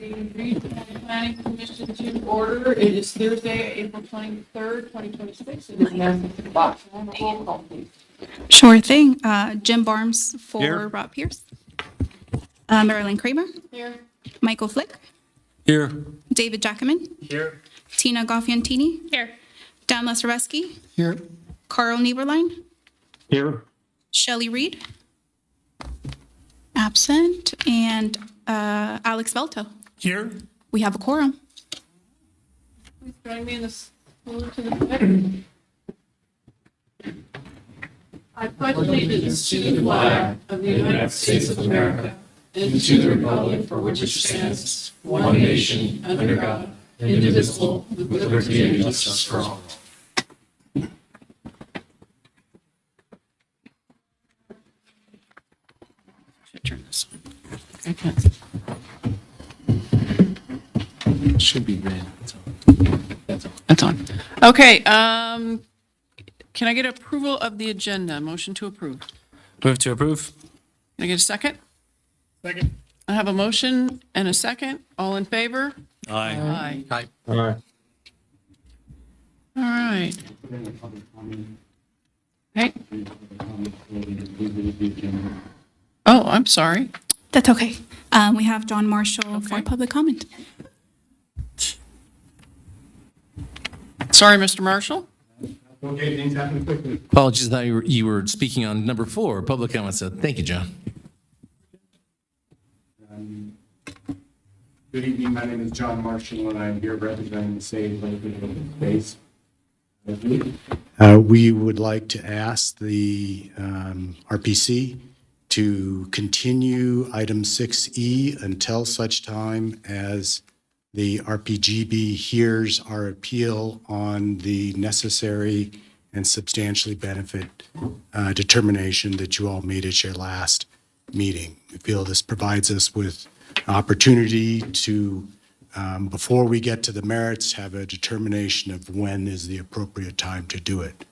The Regional Planning Commission to order. It is Thursday, April 23rd, 2026. It is 9 o'clock. Can I have a roll call, please? Sure thing. Jim Barnes for Here. Rob Pierce. Marilyn Kramer. Here. Michael Flick. Here. David Jackaman. Here. Tina Goffiantini. Here. Dan Lesareski. Here. Carl Nieberlein. Here. Shelley Reed. Absent. And Alex Velto. Here. We have a quorum. Please join me in the salute to the flag. I pledge allegiance to the flag of the United States of America and to the republic for which it stands, one nation, under God, indivisible, with liberty and justice for all. Should turn this on. I can't. Should be red. That's on. Okay, can I get approval of the agenda? Motion to approve. Move to approve. Can I get a second? Second. I have a motion and a second. All in favor? Aye. Aye. Aye. All right. Hey. Oh, I'm sorry. That's okay. We have John Marshall for Okay. public comment. Sorry, Mr. Marshall. Okay, things happen quickly. Apologies that you were speaking on number 4, public comment. So thank you, John. Good evening, my name is John Marshall, and I'm here representing the Save Lakewood Open Space. We would like to ask the RPC to continue item 6E until such time as the RPGB hears our appeal on the necessary and substantially benefit determination that you all made at your last meeting. We feel this provides us with opportunity to, before we get to the merits, have a determination of when is the appropriate time to do it.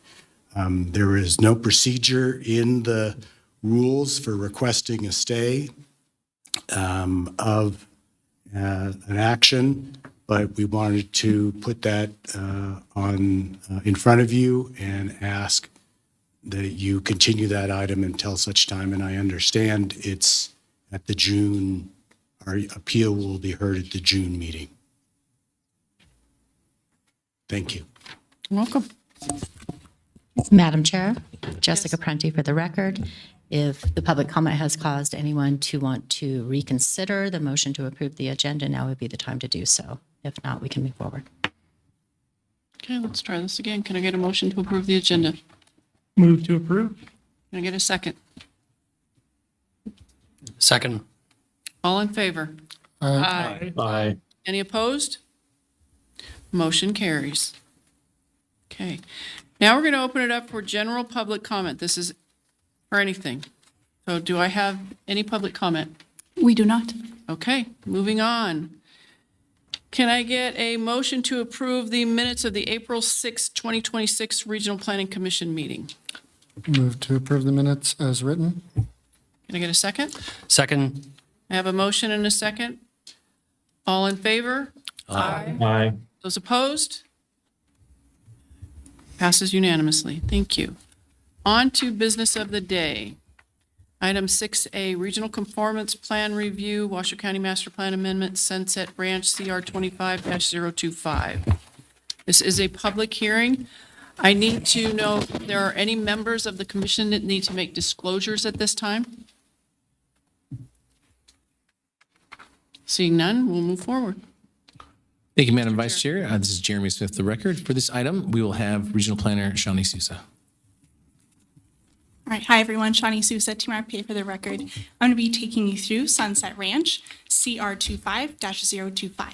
There is no procedure in the rules for requesting a stay of an action, but we wanted to put that in front of you and ask that you continue that item until such time. And I understand it's at the June, our appeal will be heard at the June meeting. Thank you. Welcome. Madam Chair, Jessica Prenti for the record. If the public comment has caused anyone to want to reconsider the motion to approve the agenda, now would be the time to do so. If not, we can move forward. Okay, let's try this again. Can I get a motion to approve the agenda? Move to approve. Can I get a second? Second. All in favor? Aye. Aye. Any opposed? Motion carries. Okay. Now we're going to open it up for general public comment. This is for anything. So do I have any public comment? We do not. Okay, moving on. Can I get a motion to approve the minutes of the April 6, 2026 Regional Planning Commission meeting? Move to approve the minutes as written. Can I get a second? Second. I have a motion and a second. All in favor? Aye. Aye. Those opposed? Passes unanimously. Thank you. On to business of the day. Item 6A, Regional Conformance Plan Review, Washoe County Master Plan Amendment, Sunset Branch, CR 25-025. This is a public hearing. I need to know if there are any members of the commission that need to make disclosures at this time. Seeing none, we'll move forward. Thank you, Madam Vice Chair. This is Jeremy Smith, the record. For this item, we will have Regional Planner Shawnee Sousa. All right. Hi, everyone. Shawnee Sousa, Team RPA for the record. I'm going to be taking you through Sunset Ranch, CR 25-025.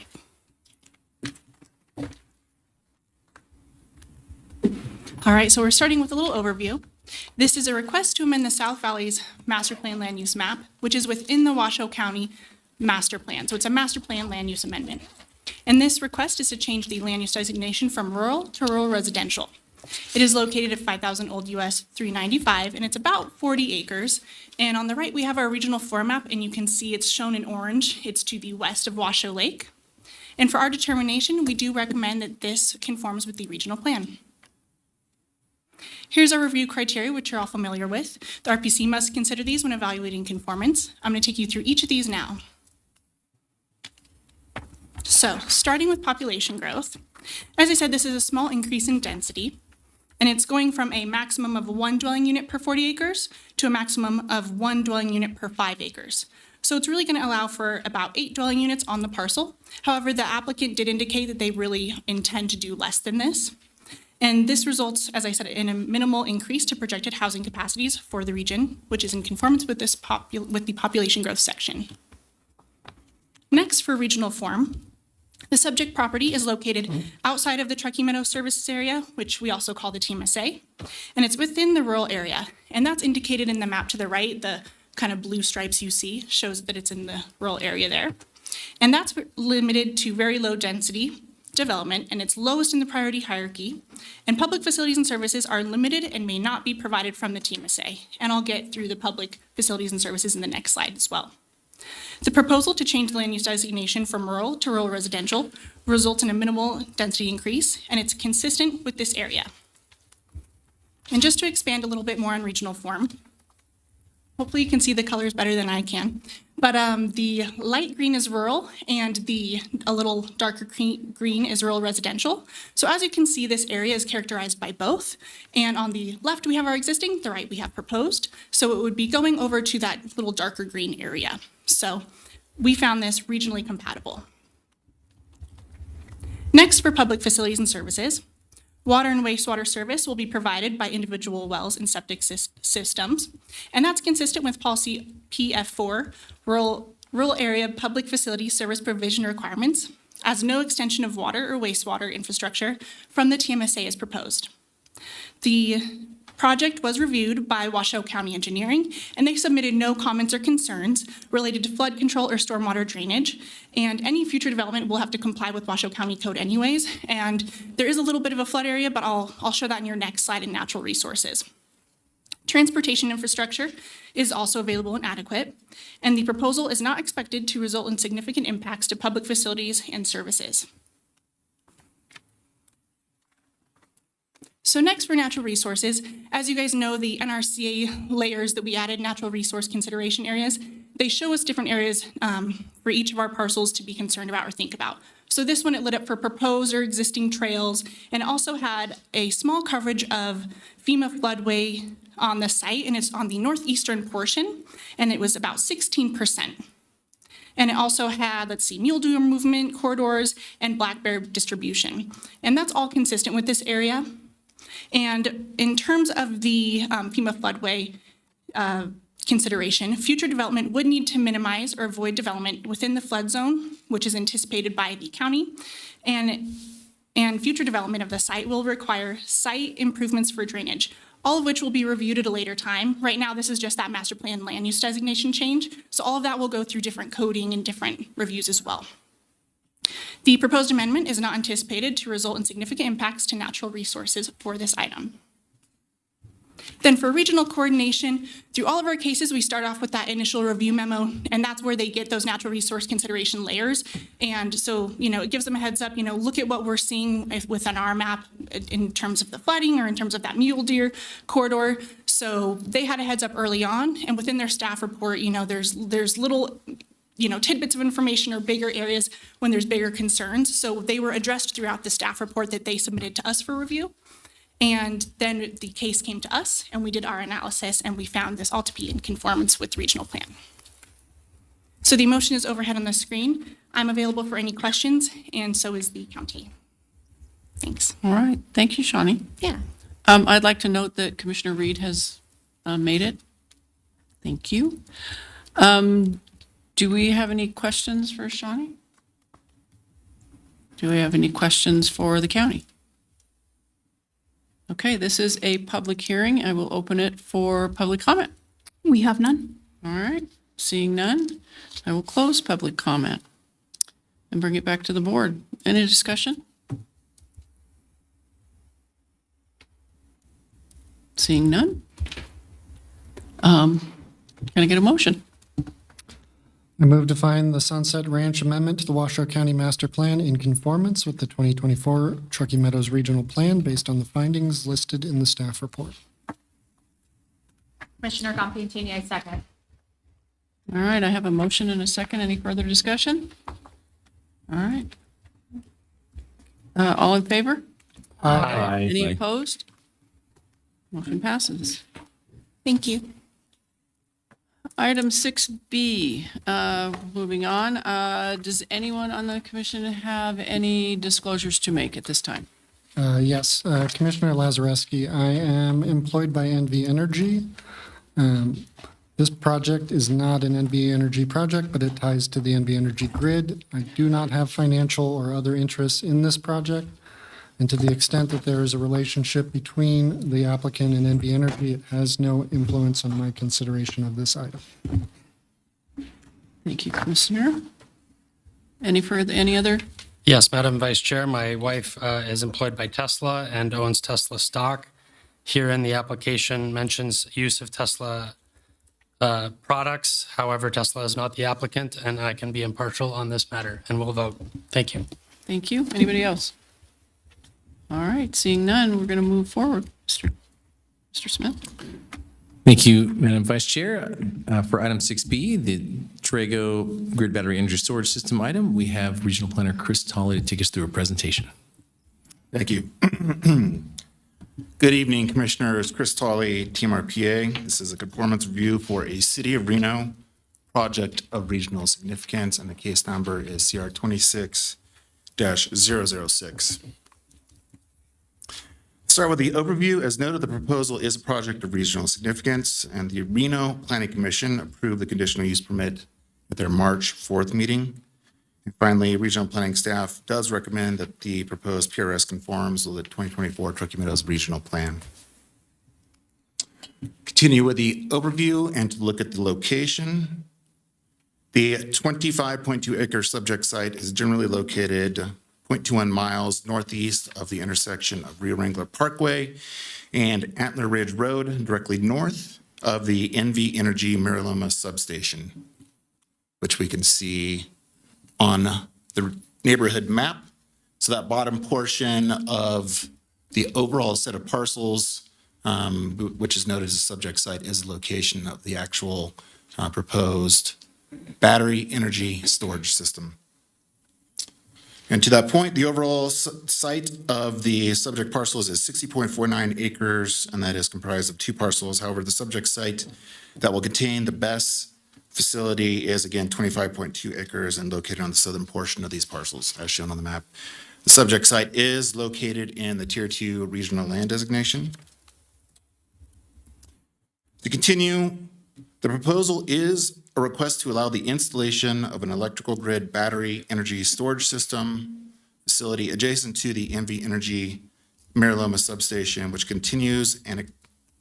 All right, so we're starting with a little overview. This is a request to amend the South Valley's Master Plan Land Use Map, which is within the Washoe County Master Plan. So it's a Master Plan Land Use Amendment. And this request is to change the land use designation from rural to rural residential. It is located at 5,000 Old US 395, and it's about 40 acres. And on the right, we have our regional floor map, and you can see it's shown in orange. It's to the west of Washoe Lake. And for our determination, we do recommend that this conforms with the regional plan. Here's our review criteria, which you're all familiar with. The RPC must consider these when evaluating conformance. I'm going to take you through each of these now. So, starting with population growth. As I said, this is a small increase in density, and it's going from a maximum of 1 dwelling unit per 40 acres to a maximum of 1 dwelling unit per 5 acres. So it's really going to allow for about 8 dwelling units on the parcel. However, the applicant did indicate that they really intend to do less than this. And this results, as I said, in a minimal increase to projected housing capacities for the region, which is in conformance with with the population growth section. Next, for regional form, the subject property is located outside of the Truckee Meadow Services Area, which we also call the TMSA, and it's within the rural area. And that's indicated in the map to the right. The kind of blue stripes you see shows that it's in the rural area there. And that's limited to very low density development, and it's lowest in the priority hierarchy. And public facilities and services are limited and may not be provided from the TMSA. And I'll get through the public facilities and services in the next slide as well. The proposal to change the land use designation from rural to rural residential results in a minimal density increase, and it's consistent with this area. And just to expand a little bit more on regional form, hopefully you can see the colors better than I can, but the light green is rural and a little darker green is rural residential. So as you can see, this area is characterized by both. And on the left, we have our existing, the right, we have proposed. So it would be going over to that little darker green area. So we found this regionally compatible. Next, for public facilities and services, water and wastewater service will be provided by individual wells and septic systems, and that's consistent with policy PF4, rural area public facility service provision requirements, as no extension of water or wastewater infrastructure from the TMSA is proposed. The project was reviewed by Washoe County Engineering, and they submitted no comments or concerns related to flood control or stormwater drainage. And any future development will have to comply with Washoe County Code anyways. And there is a little bit of a flood area, but I'll show that in your next slide in natural resources. Transportation infrastructure is also available and adequate, and the proposal is not expected to result in significant impacts to public facilities and services. So next, for natural resources, as you guys know, the NRCA layers that we added, natural resource consideration areas, they show us different areas for each of our parcels to be concerned about or think about. So this one, it lit up for proposed or existing trails, and also had a small coverage of FEMA floodway on the site, and it's on the northeastern portion, and it was about 16%. And it also had, mule deer movement, corridors, and black bear distribution. And that's all consistent with this area. And in terms of the FEMA floodway consideration, future development would need to minimize or avoid development within the flood zone, which is anticipated by the county. And future development of the site will require site improvements for drainage, all of which will be reviewed at a later time. Right now, this is just that master plan land use designation change. So all of that will go through different coding and different reviews as well. The proposed amendment is not anticipated to result in significant impacts to natural resources for this item. Then for regional coordination, through all of our cases, we start off with that initial review memo, and that's where they get those natural resource consideration layers. And so, it gives them a heads up, look at what we're seeing within our map in terms of the flooding or in terms of that mule deer corridor. So they had a heads up early on, and within their staff report, there's little tidbits of information or bigger areas when there's bigger concerns. So they were addressed throughout the staff report that they submitted to us for review. And then the case came to us, and we did our analysis, and we found this all to be in conformance with the regional plan. So the motion is overhead on the screen. I'm available for any questions, and so is the county. Thanks. All right. Thank you, Shawnee. Yeah. I'd like to note that Commissioner Reed has made it. Thank you. Do we have any questions for Shawnee? Do we have any questions for the county? Okay, this is a public hearing. I will open it for public comment. We have none. All right, seeing none, I will close public comment and bring it back to the board. Any discussion? Seeing none? Can I get a motion? I move to find the Sunset Ranch Amendment to the Washoe County Master Plan in conformance with the 2024 Truckee Meadows Regional Plan based on the findings listed in the staff report. Commissioner Compagnie, I second. All right, I have a motion and a second. Any further discussion? All right. All in favor? Any opposed? Motion passes. Thank you. Item 6B, moving on. Does anyone on the commission have any disclosures to make at this time? Yes, Commissioner Lazareski, I am employed by NV Energy. This project is not an NV Energy project, but it ties to the NV Energy grid. I do not have financial or other interests in this project. And to the extent that there is a relationship between the applicant and NV Energy, it has no influence on my consideration of this item. Thank you, Commissioner. Any other? Yes, Madam Vice Chair, my wife is employed by Tesla and owns Tesla stock. Here in the application mentions use of Tesla products. However, Tesla is not the applicant, and I can be impartial on this matter and will vote. Thank you. Thank you. Anybody else? All right, seeing none, we're going to move forward. Mr. Smith? Thank you, Madam Vice Chair. For item 6B, the Trago Grid Battery Energy Storage System item, we have Regional Planner Chris Tolley to take us through a presentation. Thank you. Good evening, Commissioners. Chris Tolley, Team RPA. This is a conformance review for a City of Reno project of regional significance, and the case number is CR 26-006. Start with the overview. As noted, the proposal is a project of regional significance, and the Reno Planning Commission approved the conditional use permit at their March 4th meeting. And finally, regional planning staff does recommend that the proposed PRS conforms with the 2024 Truckee Meadows Regional Plan. Continue with the overview and to look at the location. The 25.2 acre subject site is generally located 0.21 miles northeast of the intersection of Rio Wrangler Parkway and Antler Ridge Road, directly north of the NV Energy Mariloma substation, which we can see on the neighborhood map. So that bottom portion of the overall set of parcels, which is noted as a subject site, is the location of the actual proposed battery energy storage system. And to that point, the overall site of the subject parcels is 60.49 acres, and that is comprised of two parcels. However, the subject site that will contain the BESS facility is, again, 25.2 acres and located on the southern portion of these parcels, as shown on the map. The subject site is located in the Tier 2 regional land designation. To continue, the proposal is a request to allow the installation of an electrical grid battery energy storage system facility adjacent to the NV Energy Mariloma substation, which continues and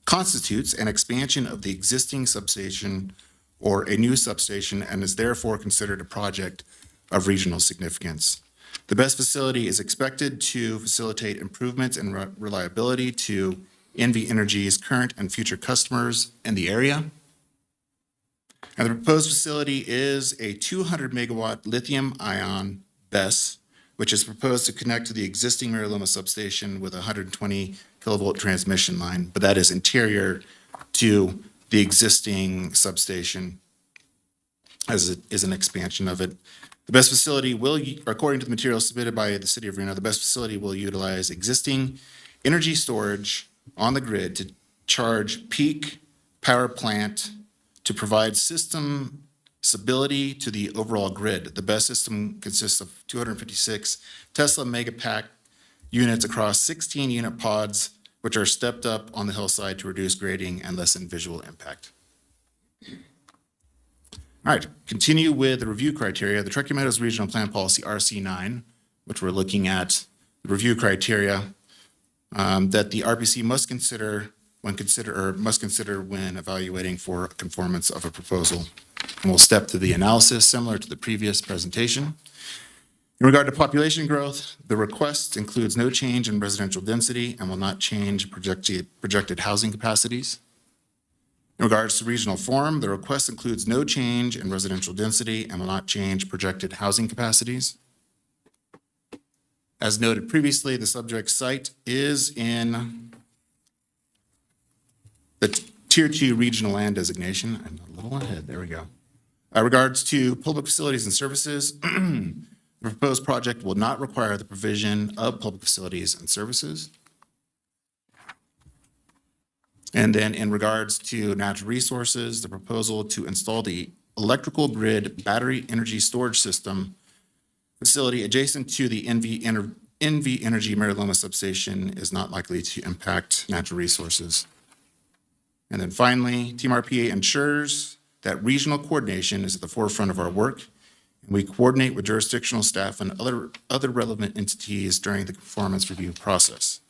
constitutes an expansion of the existing substation or a new substation and is therefore considered a project of regional significance. The BESS facility is expected to facilitate improvements in reliability to NV Energy's current and future customers in the area. And the proposed facility is a 200 megawatt lithium ion BESS, which is proposed to connect to the existing Mariloma substation with a 120 kilovolt transmission line, but that is interior to the existing substation as it is an expansion of it. The BESS facility will, according to the materials submitted by the City of Reno, the BESS facility will utilize existing energy storage on the grid to charge peak power plant to provide system stability to the overall grid. The BESS system consists of 256 Tesla Megapack units across 16 unit pods, which are stepped up on the hillside to reduce grading and lessen visual impact. All right, continue with the review criteria. The Truckee Meadows Regional Plan Policy RC9, which we're looking at the review criteria that the RPC must consider when evaluating for conformance of a proposal. And we'll step to the analysis similar to the previous presentation. In regard to population growth, the request includes no change in residential density and will not change projected housing capacities. In regards to regional form, the request includes no change in residential density and will not change projected housing capacities. As noted previously, the subject site is in the Tier 2 regional land designation. I'm a little ahead, there we go. Regards to public facilities and services, the proposed project will not require the provision of public facilities and services. And then in regards to natural resources, the proposal to install the electrical grid battery energy storage system facility adjacent to the NV Energy Mary Loma substation is not likely to impact natural resources. And then finally, Team RPA ensures that regional coordination is at the forefront of our work, and we coordinate with jurisdictional staff and other relevant entities during the performance review process.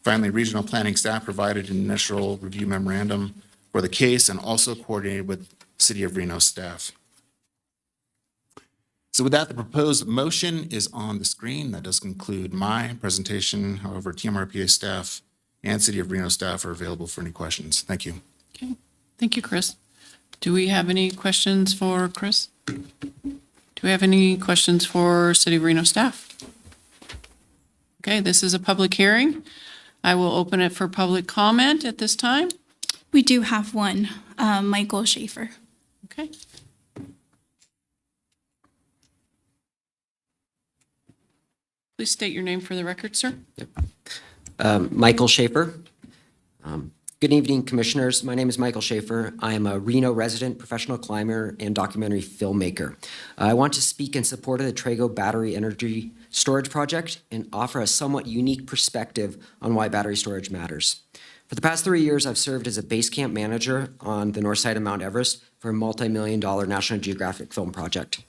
Finally, regional planning staff provided an initial review memorandum for the case and also coordinated with City of Reno staff. So with that, the proposed motion is on the screen. That does conclude my presentation. However, TMRPA staff and City of Reno staff are available for any questions. Thank you. Okay, thank you, Chris. Do we have any questions for Chris? Do we have any questions for City of Reno staff? Okay, this is a public hearing. I will open it for public comment at this time. We do have one, Michael Schaefer. Okay. Please state your name for the record, sir. Michael Schaefer. Good evening, Commissioners. My name is Michael Schaefer. I am a Reno resident, professional climber, and documentary filmmaker. I want to speak in support of the Trago Battery Energy Storage Project and offer a somewhat unique perspective on why battery storage matters. For the past 3 years, I've served as a base camp manager on the north side of Mount Everest for a multi-million-dollar National Geographic film project.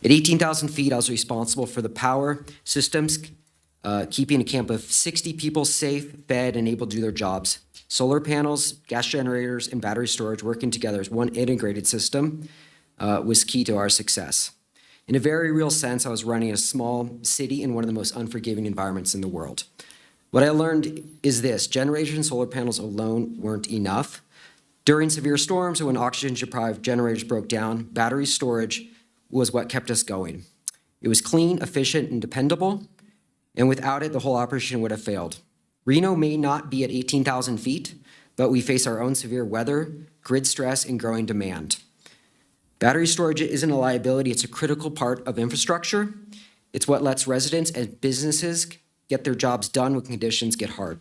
At 18,000 feet, I was responsible for the power systems, keeping a camp of 60 people safe, fed, and able to do their jobs. Solar panels, gas generators, and battery storage working together as one integrated system was key to our success. In a very real sense, I was running a small city in one of the most unforgiving environments in the world. What I learned is this: generators and solar panels alone weren't enough. During severe storms or when oxygen-deprived generators broke down, battery storage was what kept us going. It was clean, efficient, and dependable, and without it, the whole operation would have failed. Reno may not be at 18,000 feet, but we face our own severe weather, grid stress, and growing demand. Battery storage isn't a liability, it's a critical part of infrastructure. It's what lets residents and businesses get their jobs done when conditions get hard.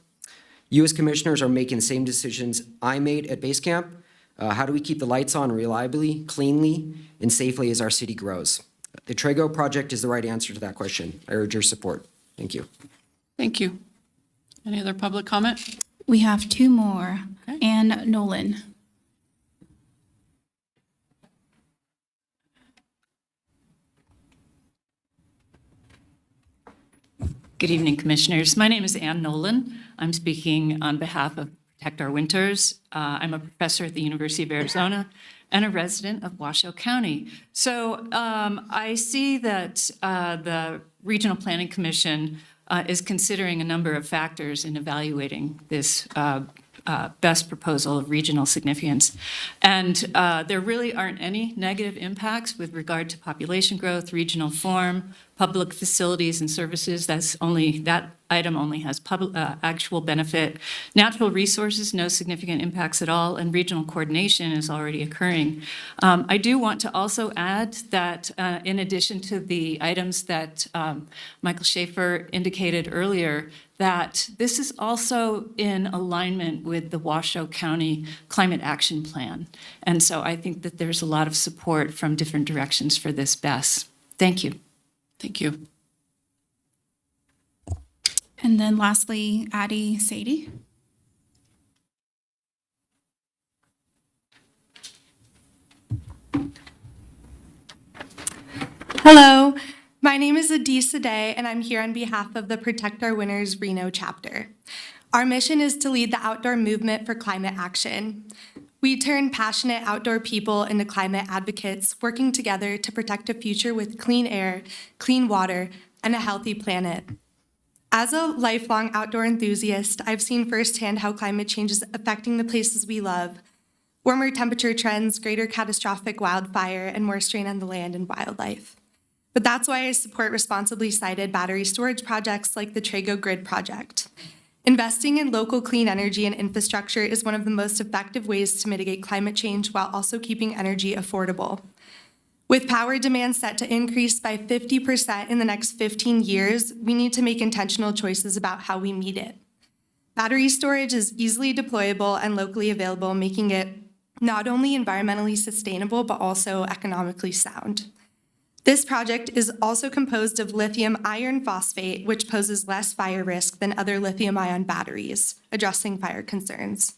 You as commissioners are making the same decisions I made at base camp. How do we keep the lights on reliably, cleanly, and safely as our city grows? The Trago project is the right answer to that question. I urge your support. Thank you. Thank you. Any other public comment? We have two more. Okay. Ann Nolan. Good evening, Commissioners. My name is Ann Nolan. I'm speaking on behalf of Protect Our Winters. I'm a professor at the University of Arizona and a resident of Washoe County. So I see that the Regional Planning Commission is considering a number of factors in evaluating this best proposal of regional significance. And there really aren't any negative impacts with regard to population growth, regional form, public facilities and services. That item only has actual benefit. Natural resources, no significant impacts at all, and regional coordination is already occurring. I do want to also add that in addition to the items that Michael Schaefer indicated earlier, that this is also in alignment with the Washoe County Climate Action Plan. And so I think that there's a lot of support from different directions for this BESS. Thank you. Thank you. And then lastly, Addie Sadie. Hello, my name is Adisa Day, and I'm here on behalf of the Protect Our Winters Reno chapter. Our mission is to lead the outdoor movement for climate action. We turn passionate outdoor people into climate advocates, working together to protect a future with clean air, clean water, and a healthy planet. As a lifelong outdoor enthusiast, I've seen firsthand how climate change is affecting the places we love. Warmer temperature trends, greater catastrophic wildfire, and more strain on the land and wildlife. But that's why I support responsibly sited battery storage projects like the Trago Grid project. Investing in local clean energy and infrastructure is one of the most effective ways to mitigate climate change while also keeping energy affordable. With power demand set to increase by 50% in the next 15 years, we need to make intentional choices about how we meet it. Battery storage is easily deployable and locally available, making it not only environmentally sustainable, but also economically sound. This project is also composed of lithium iron phosphate, which poses less fire risk than other lithium-ion batteries, addressing fire concerns.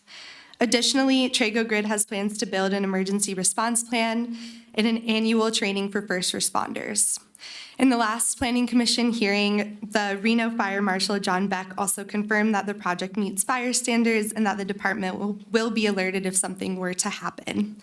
Additionally, Trago Grid has plans to build an emergency response plan and an annual training for first responders. In the last Planning Commission hearing, the Reno Fire Marshal John Beck also confirmed that the project meets fire standards and that the department will be alerted if something were to happen.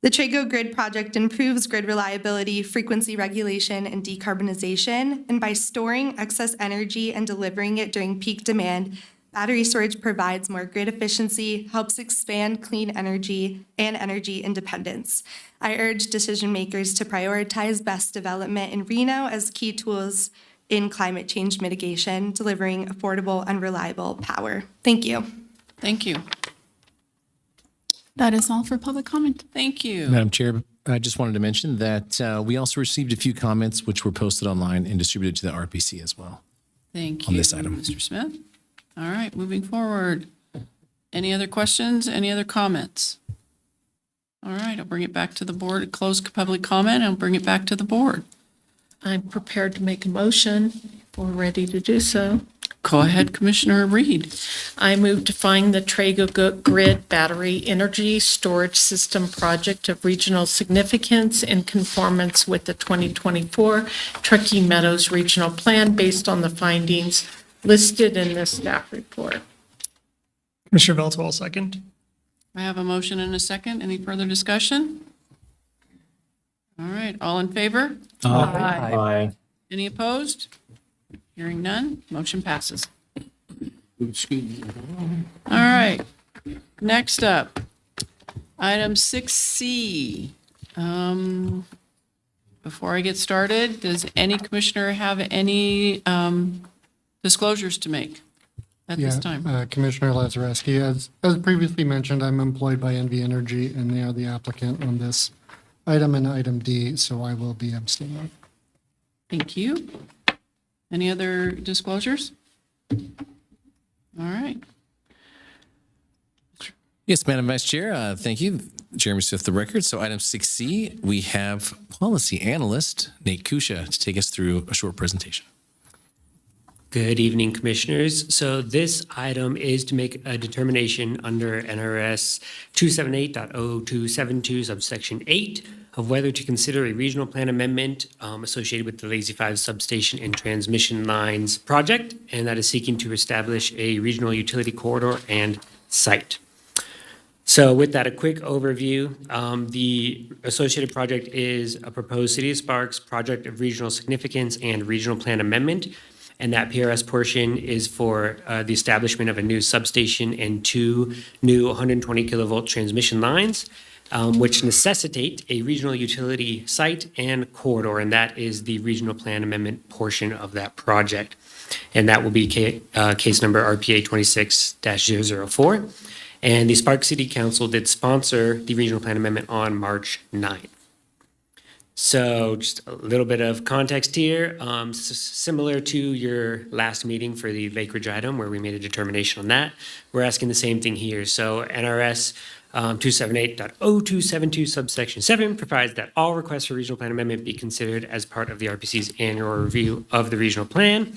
The Trago Grid project improves grid reliability, frequency regulation, and decarbonization, and by storing excess energy and delivering it during peak demand, battery storage provides more grid efficiency, helps expand clean energy and energy independence. I urge decision makers to prioritize BESS development in Reno as key tools in climate change mitigation, delivering affordable and reliable power. Thank you. Thank you. That is all for public comment. Thank you. Madam Chair, I just wanted to mention that we also received a few comments which were posted online and distributed to the RPC as well. Thank you. On this item. Mr. Smith. All right, moving forward. Any other questions? Any other comments? All right, I'll bring it back to the board. Close public comment. I'll bring it back to the board. I'm prepared to make a motion if we're ready to do so. Go ahead, Commissioner Reed. I move to find the Trago Grid Battery Energy Storage System project of regional significance in conformance with the 2024 Truckee Meadows Regional Plan based on the findings listed in this staff report. Commissioner Veltwall, second. I have a motion and a second. Any further discussion? All right, all in favor? Aye. Any opposed? Hearing none, motion passes. All right, next up, item 6C. Before I get started, does any commissioner have any disclosures to make at this time? Commissioner Lazareski, as previously mentioned, I'm employed by NV Energy, and they are the applicant on this item and item D, so I will be abstaining. Thank you. Any other disclosures? All right. Yes, Madam Vice Chair, thank you. Jeremy Smith, the record. So item 6C, we have policy analyst Nate Kusha to take us through a short presentation. Good evening, Commissioners. So this item is to make a determination under NRS 278.0272 subsection 8 of whether to consider a regional plan amendment associated with the Lazy 5 substation and transmission lines project, and that is seeking to establish a regional utility corridor and site. So with that, a quick overview. The associated project is a proposed City of Sparks project of regional significance and regional plan amendment. And that PRS portion is for the establishment of a new substation and 2 new 120 kilovolt transmission lines, which necessitate a regional utility site and corridor. And that is the regional plan amendment portion of that project. And that will be case number RPA 26-004. And the Sparks City Council did sponsor the regional plan amendment on March 9th. So just a little bit of context here, similar to your last meeting for the Lake Ridge item where we made a determination on that. We're asking the same thing here. So NRS 278.0272 subsection 7 provides that all requests for regional plan amendment be considered as part of the RPC's annual review of the regional plan,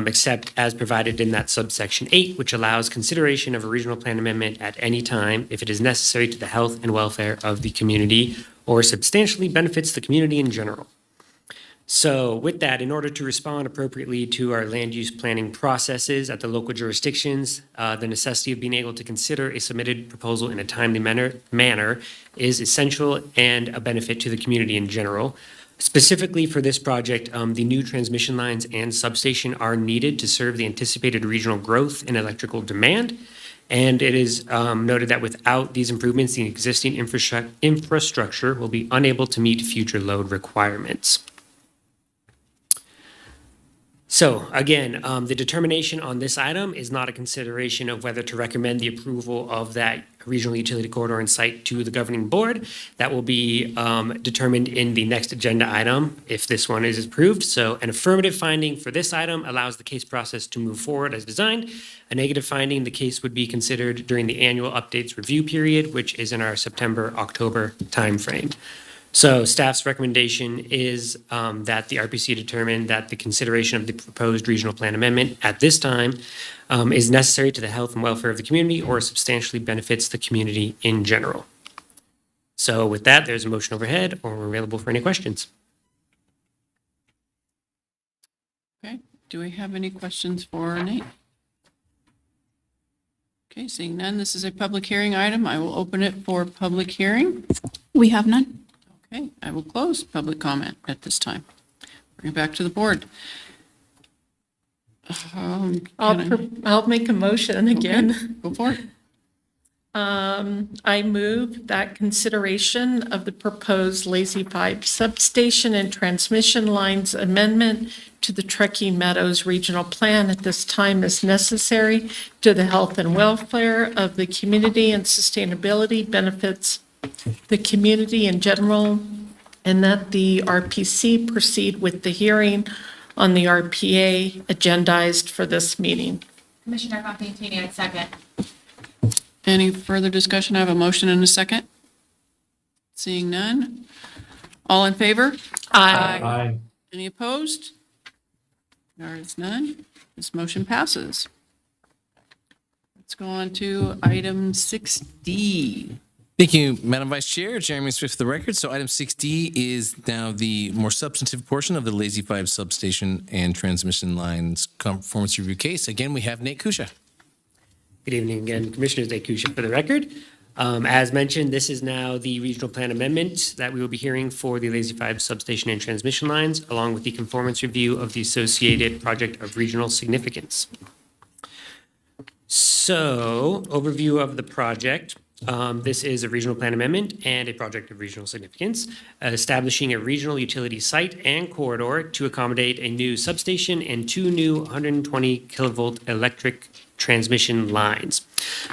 except as provided in that subsection 8, which allows consideration of a regional plan amendment at any time if it is necessary to the health and welfare of the community or substantially benefits the community in general. So with that, in order to respond appropriately to our land use planning processes at the local jurisdictions, the necessity of being able to consider a submitted proposal in a timely manner is essential and a benefit to the community in general. Specifically for this project, the new transmission lines and substation are needed to serve the anticipated regional growth in electrical demand. And it is noted that without these improvements, the existing infrastructure will be unable to meet future load requirements. So again, the determination on this item is not a consideration of whether to recommend the approval of that regional utility corridor and site to the governing board. That will be determined in the next agenda item if this one is approved. So an affirmative finding for this item allows the case process to move forward as designed. A negative finding, the case would be considered during the annual updates review period, which is in our September-October timeframe. So staff's recommendation is that the RPC determine that the consideration of the proposed regional plan amendment at this time is necessary to the health and welfare of the community or substantially benefits the community in general. So with that, there's a motion overhead, or we're available for any questions. Okay, do we have any questions for Nate? Okay, seeing none, this is a public hearing item. I will open it for public hearing. We have none. Okay, I will close public comment at this time. Bring it back to the board. I'll make a motion again. Go for it. I move that consideration of the proposed Lazy 5 substation and transmission lines amendment to the Truckee Meadows Regional Plan at this time is necessary to the health and welfare of the community and sustainability benefits the community in general, and that the RPC proceed with the hearing on the RPA agendized for this meeting. Commissioner Compatini, I second. Any further discussion? I have a motion and a second. Seeing none. All in favor? Aye. Any opposed? There is none. This motion passes. Let's go on to item 6D. Thank you, Madam Vice Chair. Jeremy Swift for the record. So item 6D is now the more substantive portion of the Lazy 5 substation and transmission lines conformance review case. Again, we have Nate Kusha. Good evening again, Commissioners. Nate Kusha for the record. As mentioned, this is now the regional plan amendment that we will be hearing for the Lazy 5 substation and transmission lines, along with the conformance review of the associated project of regional significance. So, overview of the project. This is a regional plan amendment and a project of regional significance, establishing a regional utility site and corridor to accommodate a new substation and 2 new 120 kilovolt electric transmission lines.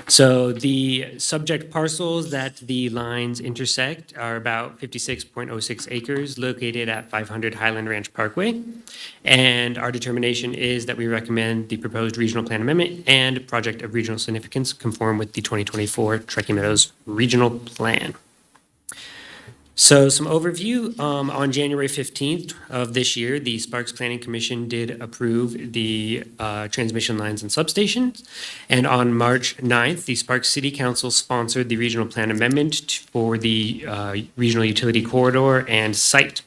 So the subject parcels that the lines intersect are about 56.06 acres located at 500 Highland Ranch Parkway. And our determination is that we recommend the proposed regional plan amendment and project of regional significance conform with the 2024 Truckee Meadows Regional Plan. So some overview, on January 15th of this year, the Sparks Planning Commission did approve the transmission lines and substations. And on March 9th, the Sparks City Council sponsored the regional plan amendment for the regional utility corridor and site.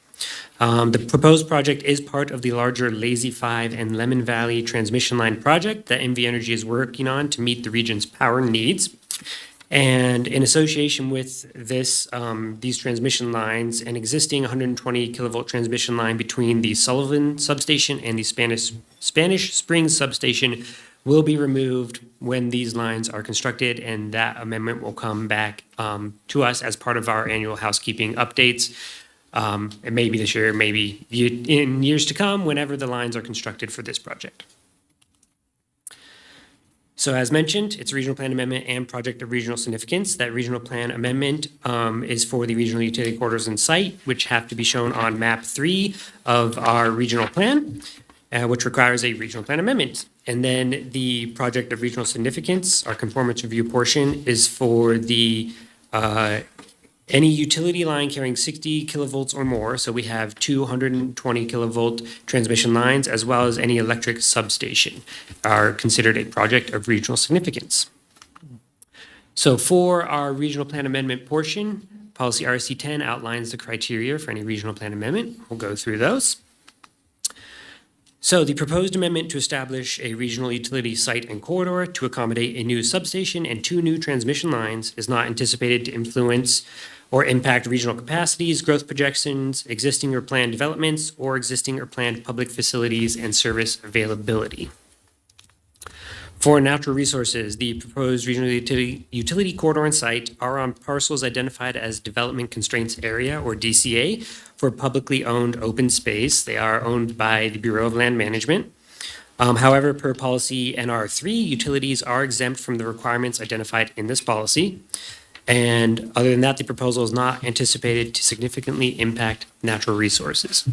The proposed project is part of the larger Lazy 5 and Lemon Valley transmission line project that NV Energy is working on to meet the region's power needs. And in association with this, these transmission lines, an existing 120 kilovolt transmission line between the Sullivan substation and the Spanish Springs substation will be removed when these lines are constructed, and that amendment will come back to us as part of our annual housekeeping updates. It may be this year, maybe in years to come, whenever the lines are constructed for this project. So as mentioned, it's a regional plan amendment and project of regional significance. That regional plan amendment is for the regional utility corridors and site, which have to be shown on map 3 of our regional plan, which requires a regional plan amendment. And then the project of regional significance, our conformance review portion, is for the any utility line carrying 60 kilovolts or more. So we have 220 kilovolt transmission lines, as well as any electric substation, are considered a project of regional significance. So for our regional plan amendment portion, policy RC 10 outlines the criteria for any regional plan amendment. We'll go through those. So the proposed amendment to establish a regional utility site and corridor to accommodate a new substation and 2 new transmission lines is not anticipated to influence or impact regional capacities, growth projections, existing or planned developments, or existing or planned public facilities and service availability. For natural resources, the proposed regional utility corridor and site are on parcels identified as Development Constraints Area, or DCA, for publicly owned open space. They are owned by the Bureau of Land Management. However, per policy NR3, utilities are exempt from the requirements identified in this policy. And other than that, the proposal is not anticipated to significantly impact natural resources.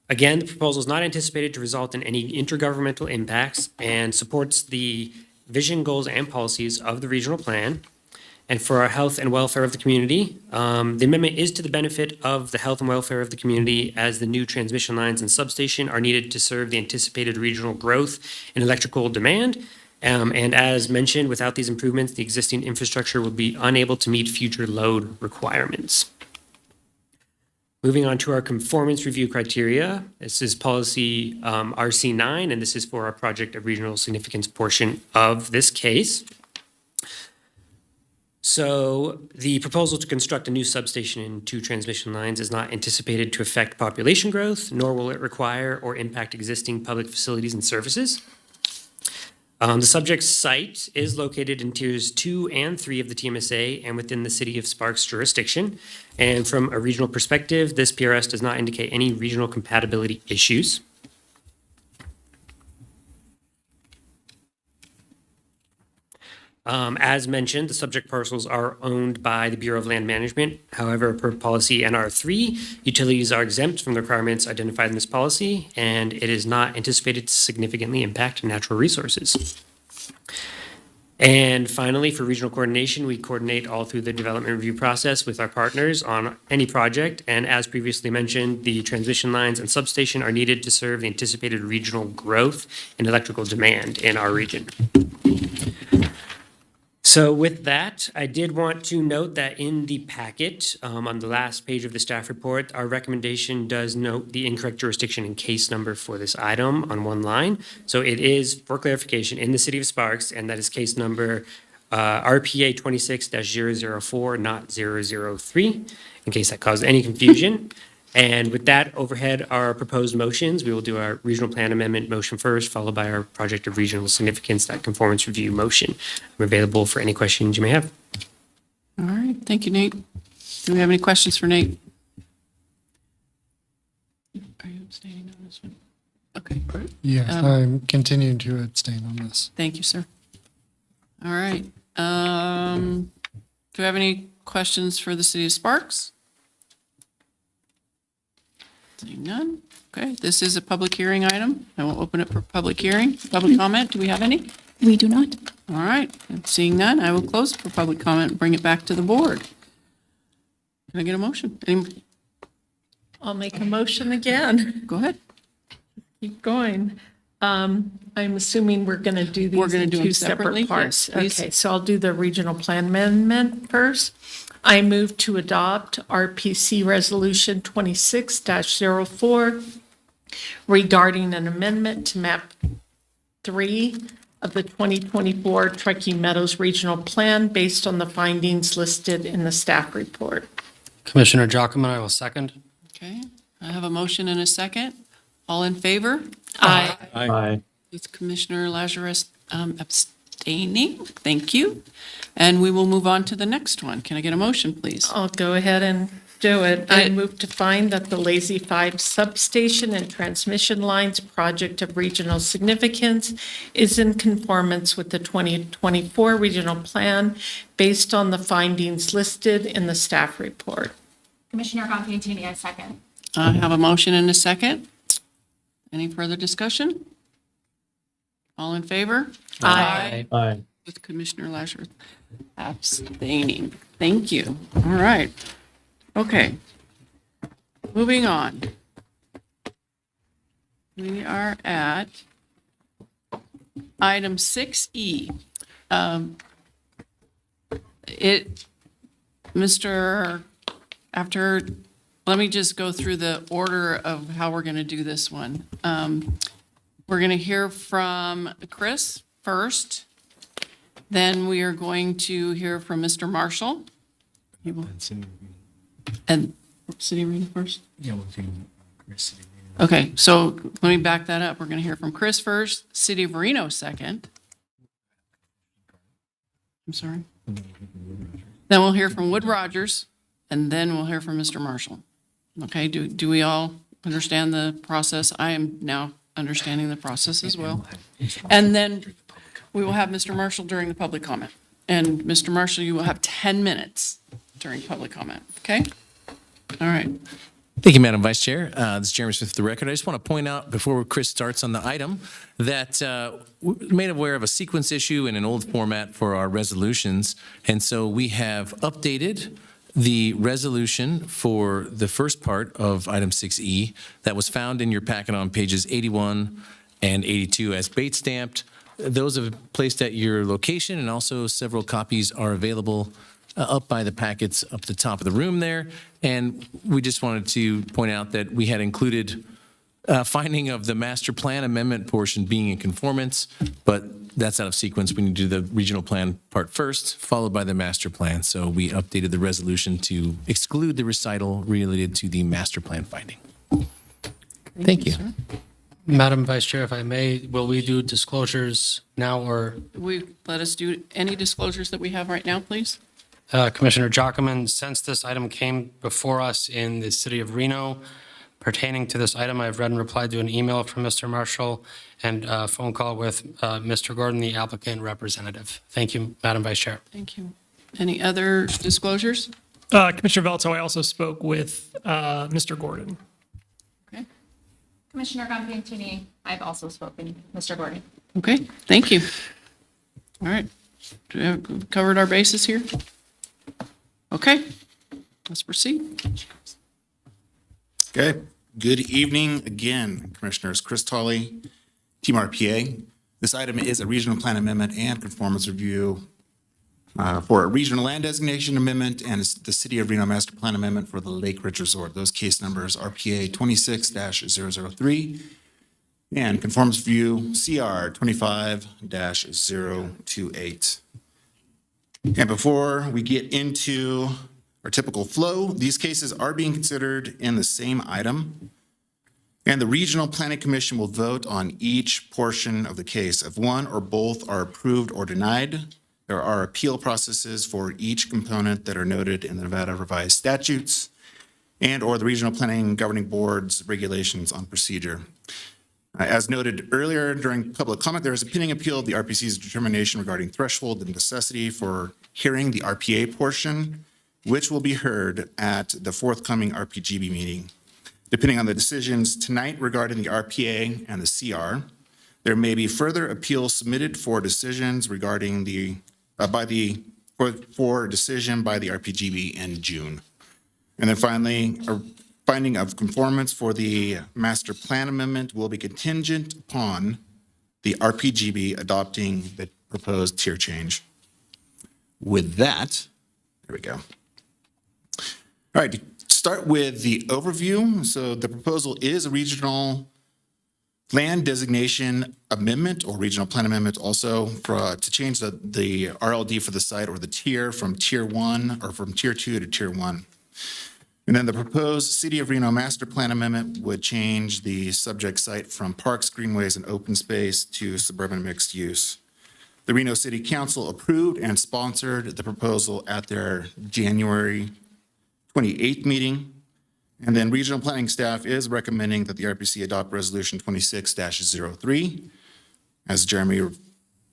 Again, the proposal is not anticipated to result in any intergovernmental impacts and supports the vision, goals, and policies of the regional plan. And for our health and welfare of the community, the amendment is to the benefit of the health and welfare of the community, as the new transmission lines and substation are needed to serve the anticipated regional growth in electrical demand. And as mentioned, without these improvements, the existing infrastructure will be unable to meet future load requirements. Moving on to our conformance review criteria. This is policy RC9, and this is for our project of regional significance portion of this case. So the proposal to construct a new substation and 2 transmission lines is not anticipated to affect population growth, nor will it require or impact existing public facilities and services. The subject site is located in tiers 2 and 3 of the TMSA and within the city of Sparks jurisdiction. And from a regional perspective, this PRS does not indicate any regional compatibility issues. As mentioned, the subject parcels are owned by the Bureau of Land Management. However, per policy NR3, utilities are exempt from the requirements identified in this policy, and it is not anticipated to significantly impact natural resources. And finally, for regional coordination, we coordinate all through the development review process with our partners on any project. And as previously mentioned, the transmission lines and substation are needed to serve the anticipated regional growth in electrical demand in our region. So with that, I did want to note that in the packet, on the last page of the staff report, our recommendation does note the incorrect jurisdiction and case number for this item on one line. So it is, for clarification, in the city of Sparks, and that is case number RPA 26-004, not 003, in case that caused any confusion. And with that overhead, our proposed motions, we will do our regional plan amendment motion first, followed by our project of regional significance, that conformance review motion. I'm available for any questions you may have. All right, thank you, Nate. Do we have any questions for Nate? Are you abstaining on this one? Okay, great. Yes, I'm continuing to abstain on this. Thank you, sir. All right. Do we have any questions for the city of Sparks? Seeing none. Okay, this is a public hearing item. I will open it for public hearing. Public comment, do we have any? We do not. All right, and seeing none, I will close it for public comment and bring it back to the board. Can I get a motion? I'll make a motion again. Go ahead. Keep going. I'm assuming we're going to do We're these gonna in do them 2 separate separately? parts. Yes, please. Okay, so I'll do the regional plan amendment first. I move to adopt RPC Resolution 26-04 regarding an amendment to map 3 of the 2024 Truckee Meadows Regional Plan based on the findings listed in the staff report. Commissioner Giacomo, I will second. Okay, I have a motion and a second. All in favor? Aye. Aye. With Commissioner Lazarus abstaining. Thank you. And we will move on to the next one. Can I get a motion, please? I'll go ahead and do it. I move to find that the Lazy 5 substation and transmission lines project of regional significance is in conformance with the 2024 regional plan based on the findings listed in the staff report. Commissioner Bonfantini, I second. I have a motion and a second. Any further discussion? All in favor? Aye. Aye. With Commissioner Lazarus abstaining. Thank you. All right. Okay. Moving on. We are at item 6E. After let me just go through the order of how we're going to do this one. We're going to hear from Chris first. Then we are going to hear from Mr. Marshall. And City Arena first? Yeah, we'll do Chris. Okay, so let me back that up. We're going to hear from Chris first, City of Reno second. I'm sorry. Then we'll hear from Wood Rogers, and then we'll hear from Mr. Marshall. Okay, do we all understand the process? I am now understanding the process as well. And then we will have Mr. Marshall during the public comment. And Mr. Marshall, you will have 10 minutes during public comment, okay? All right. Thank you, Madam Vice Chair. This is Jeremy Smith, the record. I just want to point out before Chris starts on the item that we're made aware of a sequence issue in an old format for our resolutions. And so we have updated the resolution for the first part of item 6E that was found in your packet on pages 81 and 82 as bait stamped. Those have been placed at your location, and also several copies are available up by the packets up the top of the room there. And we just wanted to point out that we had included finding of the master plan amendment portion being in conformance, but that's out of sequence. We need to do the regional plan part first, followed by the master plan. So we updated the resolution to exclude the recital related to the master plan finding. Thank you. sir. Madam Vice Chair, if I may, will we do disclosures now or Let us do any disclosures that we have right now, please. Commissioner Jockman, since this item came before us in the city of Reno pertaining to this item, I've read and replied to an email from Mr. Marshall and a phone call with Mr. Gordon, the applicant representative. Thank you, Madam Vice Chair. Thank you. Any other disclosures? Commissioner Velto, I also spoke with Mr. Gordon. Okay. Commissioner Gambiantini, I've also spoken, Mr. Gordon. Okay, thank you. All right. Do we have covered our bases here? Okay, let's proceed. Okay, good evening again, Commissioners. Chris Tolley, Team RPA. This item is a regional plan amendment and conformance review for a regional land designation amendment and the City of Reno Master Plan Amendment for the Lake Ridge Resort. Those case numbers RPA 26-003 and conformance review CR 25-028. And before we get into our typical flow, these cases are being considered in the same item. And the Regional Planning Commission will vote on each portion of the case. If one or both are approved or denied, there are appeal processes for each component that are noted in the Nevada Revised Statutes and or the Regional Planning Governing Board's regulations on procedure. As noted earlier during public comment, there is a pending appeal of the RPC's determination regarding threshold and necessity for hearing the RPA portion, which will be heard at the forthcoming RPGB meeting. Depending on the decisions tonight regarding the RPA and the CR, there may be further appeals submitted for decisions regarding for decision by the RPGB in June. And then finally, a finding of conformance for the master plan amendment will be contingent upon the RPGB adopting the proposed tier change. With that, there we go. All right, to start with the overview. So the proposal is a regional land designation amendment or regional plan amendment also to change the RLD for the site or the tier from tier 1 or from tier 2 to tier 1. And then the proposed City of Reno Master Plan Amendment would change the subject site from parks, greenways, and open space to suburban mixed use. The Reno City Council approved and sponsored the proposal at their January 28th meeting. And then regional planning staff is recommending that the RPC adopt resolution 26-03, as Jeremy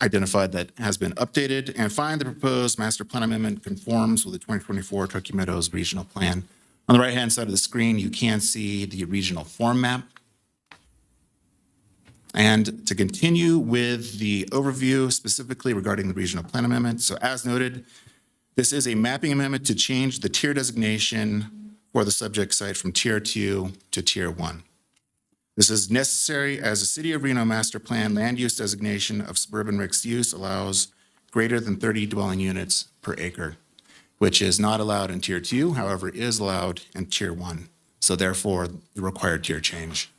identified, that has been updated, and find the proposed master plan amendment conforms with the 2024 Truckee Meadows Regional Plan. On the right-hand side of the screen, you can see the regional form map. And to continue with the overview specifically regarding the regional plan amendment. So as noted, this is a mapping amendment to change the tier designation for the subject site from tier 2 to tier 1. This is necessary as the City of Reno Master Plan land use designation of suburban mixed use allows greater than 30 dwelling units per acre, which is not allowed in tier 2, however, is allowed in tier 1. so therefore the required tier change.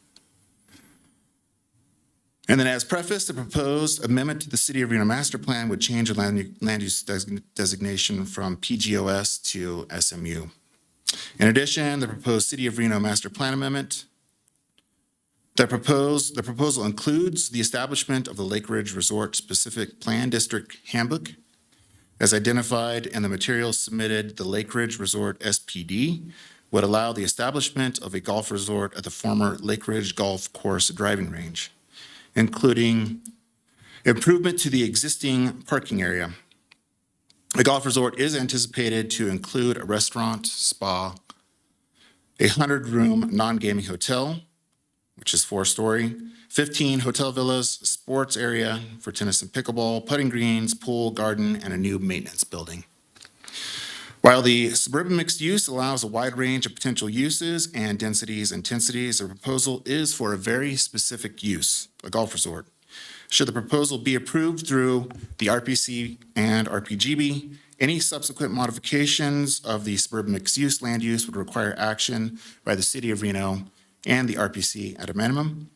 And then as preface, the proposed amendment to the City of Reno Master Plan would change the land use designation from PGOS to SMU. In addition, the proposed City of Reno Master Plan Amendment, the proposal includes the establishment of the Lake Ridge Resort Specific Plan District Handbook. As identified in the materials submitted, the Lake Ridge Resort SPD would allow the establishment of a golf resort at the former Lake Ridge Golf Course driving range, including improvement to the existing parking area. The golf resort is anticipated to include a restaurant, spa, a 100-room non-gaming hotel, which is 4-story, 15 hotel villas, sports area for tennis and pickleball, putting greens, pool, garden, and a new maintenance building. While the suburban mixed use allows a wide range of potential uses and densities, intensities, the proposal is for a very specific use, a golf resort. Should the proposal be approved through the RPC and RPGB, any subsequent modifications of the suburban mixed use land use would require action by the City of Reno and the RPC at a minimum.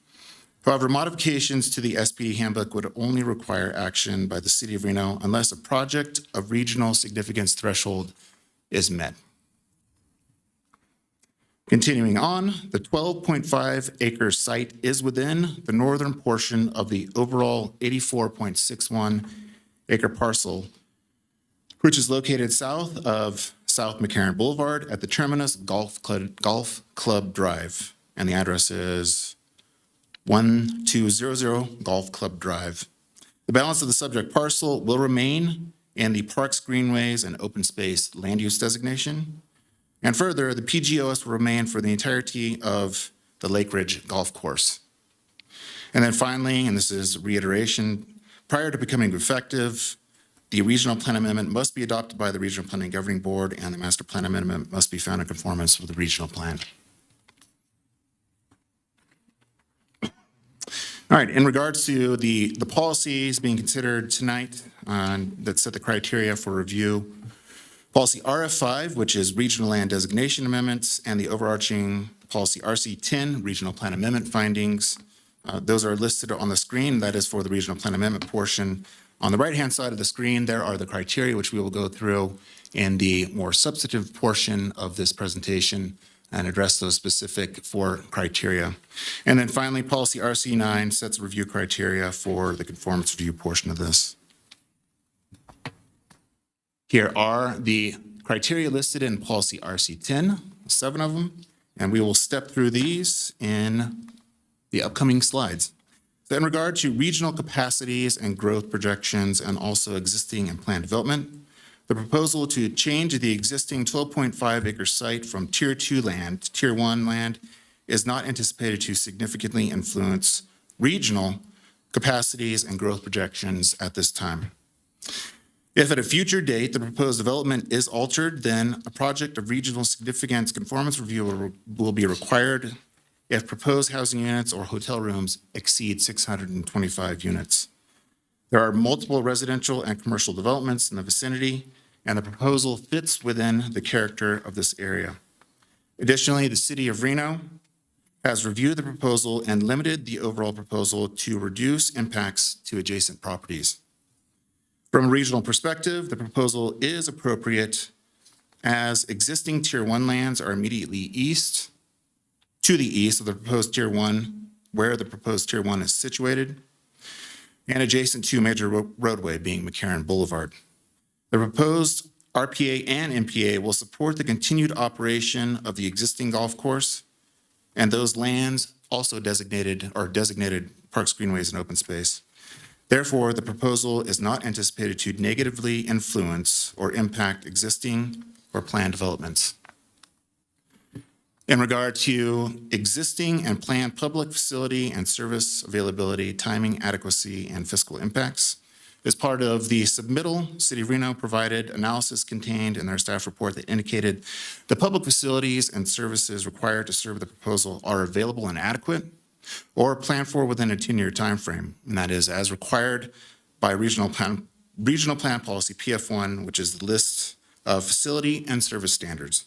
However, modifications to the SPD handbook would only require action by the City of Reno unless a project of regional significance threshold is met. Continuing on, the 12.5 acre site is within the northern portion of the overall 84.61 acre parcel, which is located south of South McCarran Boulevard at the terminus of Golf Club Drive. And the address is 1200 Golf Club Drive. The balance of the subject parcel will remain in the Parks, Greenways, and Open Space land use designation. And further, the PGOS will remain for the entirety of the Lake Ridge Golf Course. And then finally, and this is reiteration, prior to becoming effective, the regional plan amendment must be adopted by the Regional Planning Governing Board, and the master plan amendment must be found in conformance with the regional plan. All right, in regards to the policies being considered tonight that set the criteria for review, policy RF5, which is regional land designation amendments, and the overarching policy RC10, regional plan amendment findings, those are listed on the screen. That is for the regional plan amendment portion. On the right-hand side of the screen, there are the criteria, which we will go through in the more substantive portion of this presentation and address those specific 4 criteria. And then finally, policy RC9 sets review criteria for the conformance review portion of this. Here are the criteria listed in policy RC10, 7 of them, and we will step through these in the upcoming slides. So in regard to regional capacities and growth projections and also existing and planned development, the proposal to change the existing 12.5 acre site from Tier 2 land to Tier 1 land is not anticipated to significantly influence regional capacities and growth projections at this time. If at a future date the proposed development is altered, then a project of regional significance conformance review will be required if proposed housing units or hotel rooms exceed 625 units. There are multiple residential and commercial developments in the vicinity, and the proposal fits within the character of this area. Additionally, the City of Reno has reviewed the proposal and limited the overall proposal to reduce impacts to adjacent properties. From a regional perspective, the proposal is appropriate as existing Tier 1 lands are immediately to the east of the proposed Tier 1, where the proposed Tier 1 is situated, and adjacent to a major roadway being McCarran Boulevard. The proposed RPA and MPA will support the continued operation of the existing golf course, and those lands also designated parks, greenways, and open space. Therefore, the proposal is not anticipated to negatively influence or impact existing or planned developments. In regard to existing and planned public facility and service availability, timing, adequacy, and fiscal impacts, as part of the submittal, City of Reno provided analysis contained in their staff report that indicated the public facilities and services required to serve the proposal are available and adequate or planned for within a 10-year timeframe, and that is as required by Regional Plan Policy PF1, which is the list of facility and service standards.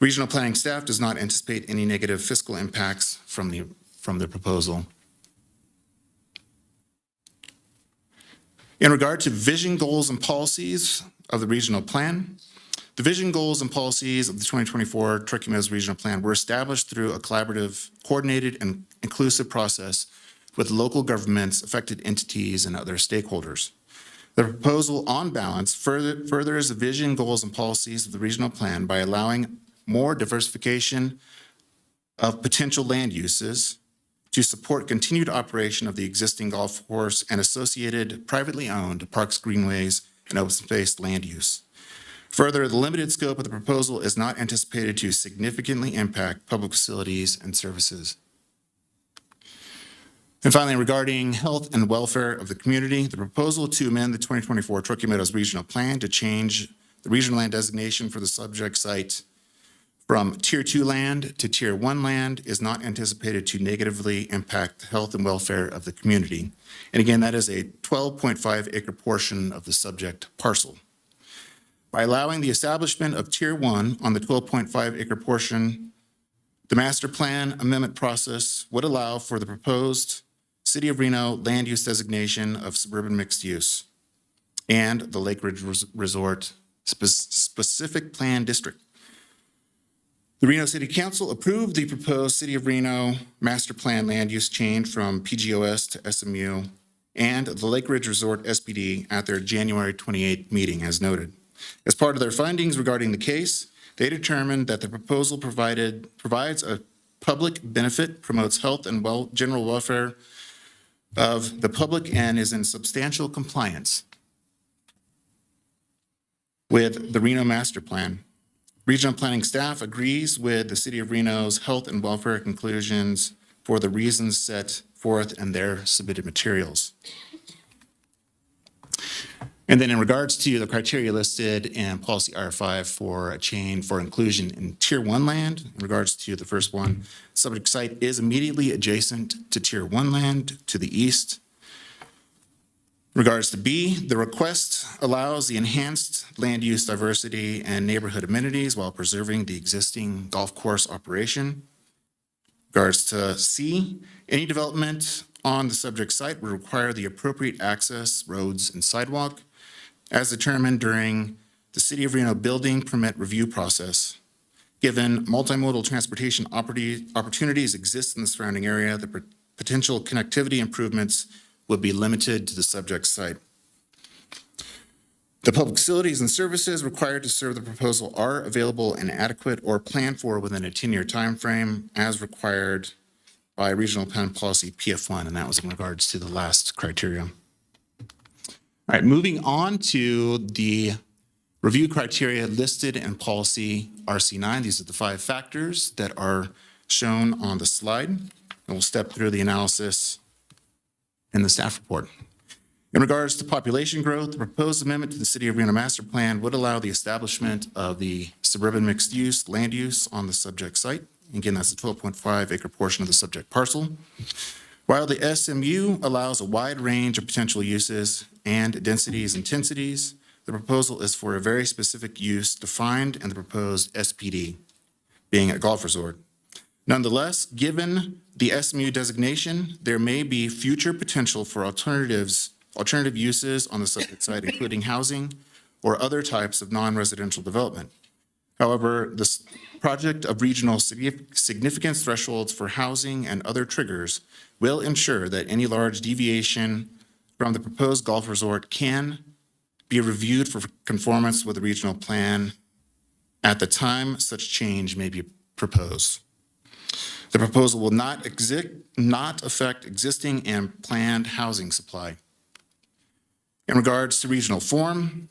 Regional planning staff does not anticipate any negative fiscal impacts from the proposal. In regard to vision, goals, and policies of the regional plan, the vision, goals, and policies of the 2024 Truckee Meadows Regional Plan were established through a collaborative, coordinated, and inclusive process with local governments, affected entities, and other stakeholders. The proposal, on balance, furthers the vision, goals, and policies of the regional plan by allowing more diversification of potential land uses to support continued operation of the existing golf course and associated privately owned parks, greenways, and open space land use. Further, the limited scope of the proposal is not anticipated to significantly impact public facilities and services. And finally, regarding health and welfare of the community, the proposal to amend the 2024 Truckee Meadows Regional Plan to change the regional land designation for the subject site from Tier 2 land to Tier 1 land is not anticipated to negatively impact the health and welfare of the community. And again, that is a 12.5 acre portion of the subject parcel. By allowing the establishment of Tier 1 on the 12.5 acre portion, the master plan amendment process would allow for the proposed City of Reno land use designation of suburban mixed use and the Lake Ridge Resort specific plan district. The Reno City Council approved the proposed City of Reno master plan land use change from PGOS to SMU and the Lake Ridge Resort SPD at their January 28th meeting, as noted. As part of their findings regarding the case, they determined that the proposal provides a public benefit, promotes health and general welfare of the public, and is in substantial compliance with the Reno Master Plan. Regional planning staff agrees with the City of Reno's health and welfare conclusions for the reasons set forth in their submitted materials. And then in regards to the criteria listed in policy R5 for a change for inclusion in Tier 1 land, in regards to the first one, subject site is immediately adjacent to Tier 1 land to the east. In regards to B, the request allows the enhanced land use diversity and neighborhood amenities while preserving the existing golf course operation. In regards to C, any development on the subject site will require the appropriate access, roads, and sidewalk as determined during the City of Reno building permit review process. Given multimodal transportation opportunities exist in the surrounding area, the potential connectivity improvements would be limited to the subject site. The public facilities and services required to serve the proposal are available and adequate or planned for within a 10-year timeframe as required by Regional Plan Policy PF1, and that was in regards to the last criteria. All right, moving on to the review criteria listed in Policy RC9. These are the 5 factors that are shown on the slide, and we'll step through the analysis in the staff report. In regards to population growth, the proposed amendment to the City of Reno Master Plan would allow the establishment of the suburban mixed use land use on the subject site. Again, that's a 12.5 acre portion of the subject parcel. While the SMU allows a wide range of potential uses and densities and intensities, the proposal is for a very specific use defined in the proposed SPD, being a golf resort. Nonetheless, given the SMU designation, there may be future potential for alternative uses on the subject site, including housing or other types of non-residential development. However, this project of regional significance thresholds for housing and other triggers will ensure that any large deviation from the proposed golf resort can be reviewed for conformance with the regional plan at the time such change may be proposed. The proposal will not affect existing and planned housing supply. In regards to regional form,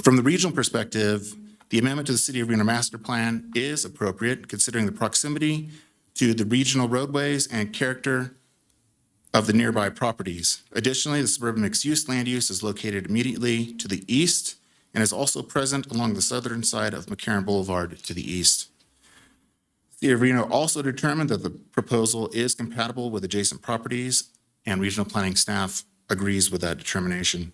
from the regional perspective, the amendment to the City of Reno Master Plan is appropriate considering the proximity to the regional roadways and character of the nearby properties. Additionally, the suburban mixed-use land use is located immediately to the east and is also present along the southern side of McCarran Boulevard to the east. The City of Reno also determined that the proposal is compatible with adjacent properties, and regional planning staff agrees with that determination.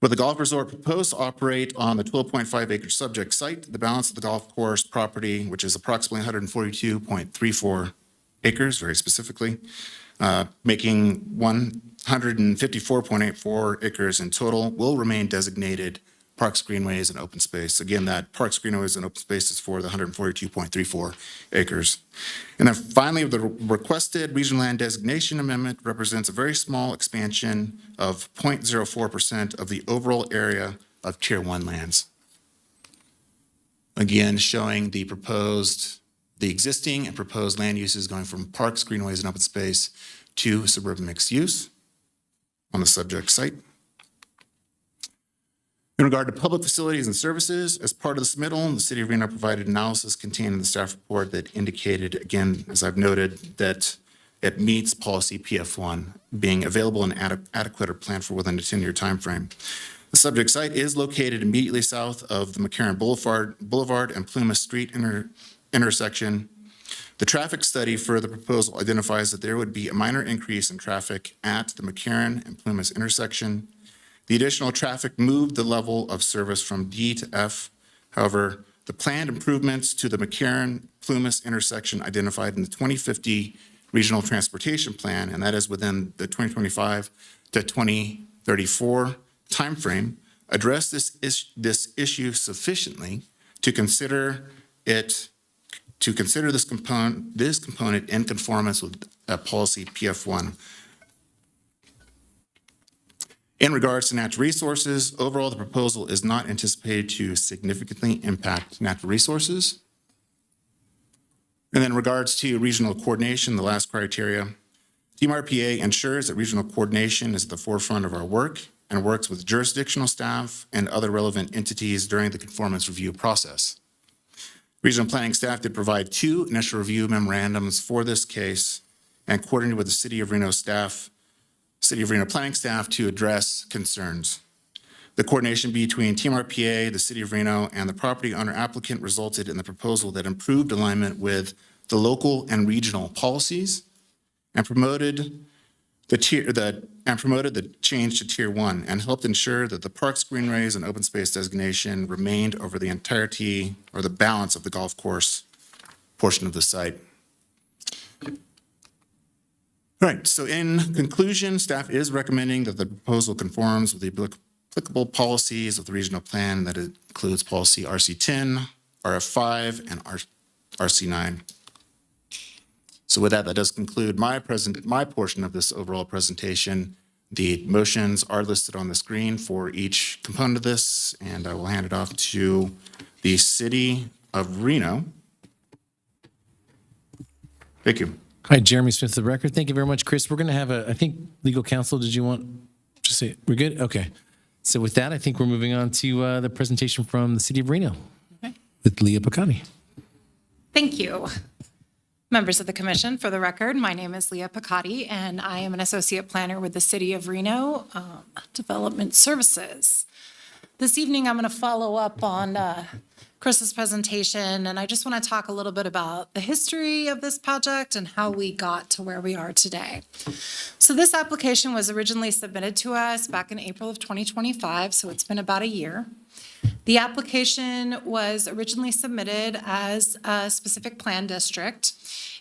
With the golf resort proposed to operate on the 12.5 acre subject site, the balance of the golf course property, which is approximately 142.34 acres, very specifically, making 154.84 acres in total, will remain designated parks, greenways, and open space. Again, that parks, greenways, and open space is for the 142.34 acres. And then finally, the requested regional land designation amendment represents a very small expansion of 0.04% of the overall area of Tier 1 lands. Again, showing the existing and proposed land uses going from parks, greenways, and open space to suburban mixed use on the subject site. In regard to public facilities and services, as part of the submittal, the City of Reno provided analysis contained in the staff report that indicated, again, as I've noted, that it meets policy PF1, being available and adequate or planned for within a 10-year timeframe. The subject site is located immediately south of the McCarran Boulevard and Plumas Street intersection. The traffic study for the proposal identifies that there would be a minor increase in traffic at the McCarran and Plumas intersection. The additional traffic moved the level of service from D to F. However, the planned improvements to the McCarran-Plumas intersection identified in the 2050 Regional Transportation Plan, and that is within the 2025 to 2034 timeframe, address this issue sufficiently to consider this component in conformance with policy PF1. In regards to natural resources, overall, the proposal is not anticipated to significantly impact natural resources. And then in regards to regional coordination, the last criteria, Team RPA ensures that regional coordination is at the forefront of our work and works with jurisdictional staff and other relevant entities during the conformance review process. Regional planning staff did provide 2 initial review memorandums for this case and coordinated with the City of Reno planning staff to address concerns. The coordination between Team RPA, the City of Reno, and the property owner applicant resulted in the proposal that improved alignment with the local and regional policies and promoted the change to Tier 1 and helped ensure that the parks, greenways, and open space designation remained over the entirety or the balance of the golf course portion of the site. All right, so in conclusion, staff is recommending that the proposal conforms with the applicable policies of the regional plan. That includes policy RC10, RF5, and RC9. So with that does conclude my portion of this overall presentation. The motions are listed on the screen for each component of this, and I will hand it off to the City of Reno. Thank you. Hi, Jeremy Smith, the record. Thank you very much, Chris. We're going to have I think, legal counsel, did you want to say, we're good? Okay. So with that, I think we're moving on to the presentation from the City of Reno with Leah Picotti. Thank you. Members of the Commission, for the record, my name is Leah Picotti, and I am an associate planner with the City of Reno Development Services. This evening, I'm going to follow up on Chris's presentation, and I just want to talk a little bit about the history of this project and how we got to where we are today. So this application was originally submitted to us back in April of 2025, so it's been about a year. The application was originally submitted as a specific plan district,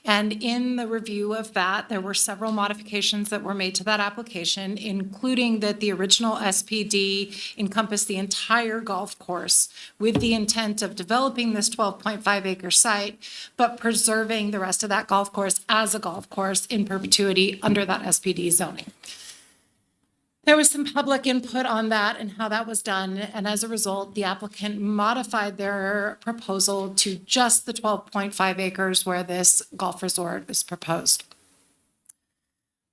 and in the review of that, there were several modifications that were made to that application, including that the original SPD encompassed the entire golf course with the intent of developing this 12.5 acre site, but preserving the rest of that golf course as a golf course in perpetuity under that SPD zoning. There was some public input on that and how that was done, and as a result, the applicant modified their proposal to just the 12.5 acres where this golf resort is proposed.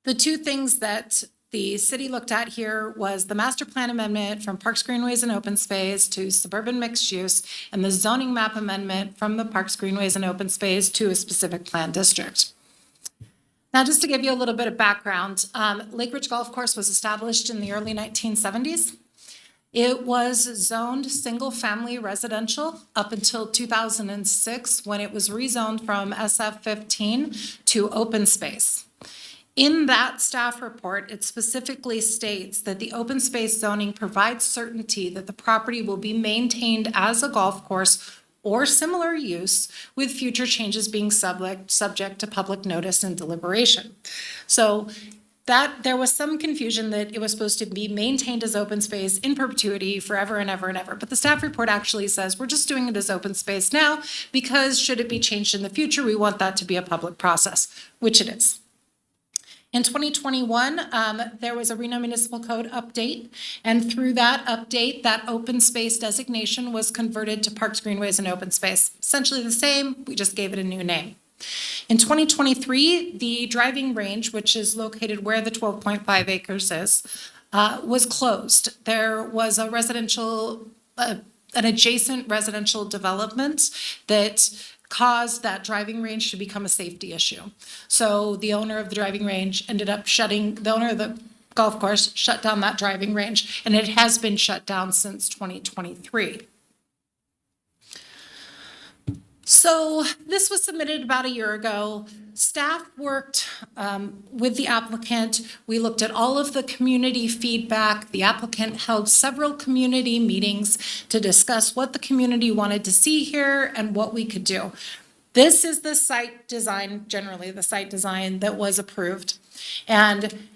The 2 things that the city looked at here was the master plan amendment from Parks, Greenways, and Open Space to suburban mixed use, and the zoning map amendment from the Parks, Greenways, and Open Space to a specific plan district. Now, just to give you a little bit of background, Lake Ridge Golf Course was established in the early 1970s. It was zoned single-family residential up until 2006 when it was rezoned from SF15 to open space. In that staff report, it specifically states that the open space zoning provides certainty that the property will be maintained as a golf course or similar use, with future changes being subject to public notice and deliberation. So that there was some confusion that it was supposed to be maintained as open space in perpetuity forever and ever and ever. But the staff report actually says we're just doing it as open space now because should it be changed in the future, we want that to be a public process, which it is. In 2021, there was a Reno Municipal Code update, and through that update, that open space designation was converted to Parks, Greenways, and Open Space. Essentially the same, we just gave it a new name. In 2023, the driving range, which is located where the 12.5 acres is, was closed. There was a residential, an adjacent residential development that caused that driving range to become a safety issue. So the owner of the driving range ended up the owner of the golf course shut down that driving range, and it has been shut down since 2023. So this was submitted about a year ago. Staff worked with the applicant. We looked at all of the community feedback. The applicant held several community meetings to discuss what the community wanted to see here and what we could do. This is the site design, generally the site design that was approved. And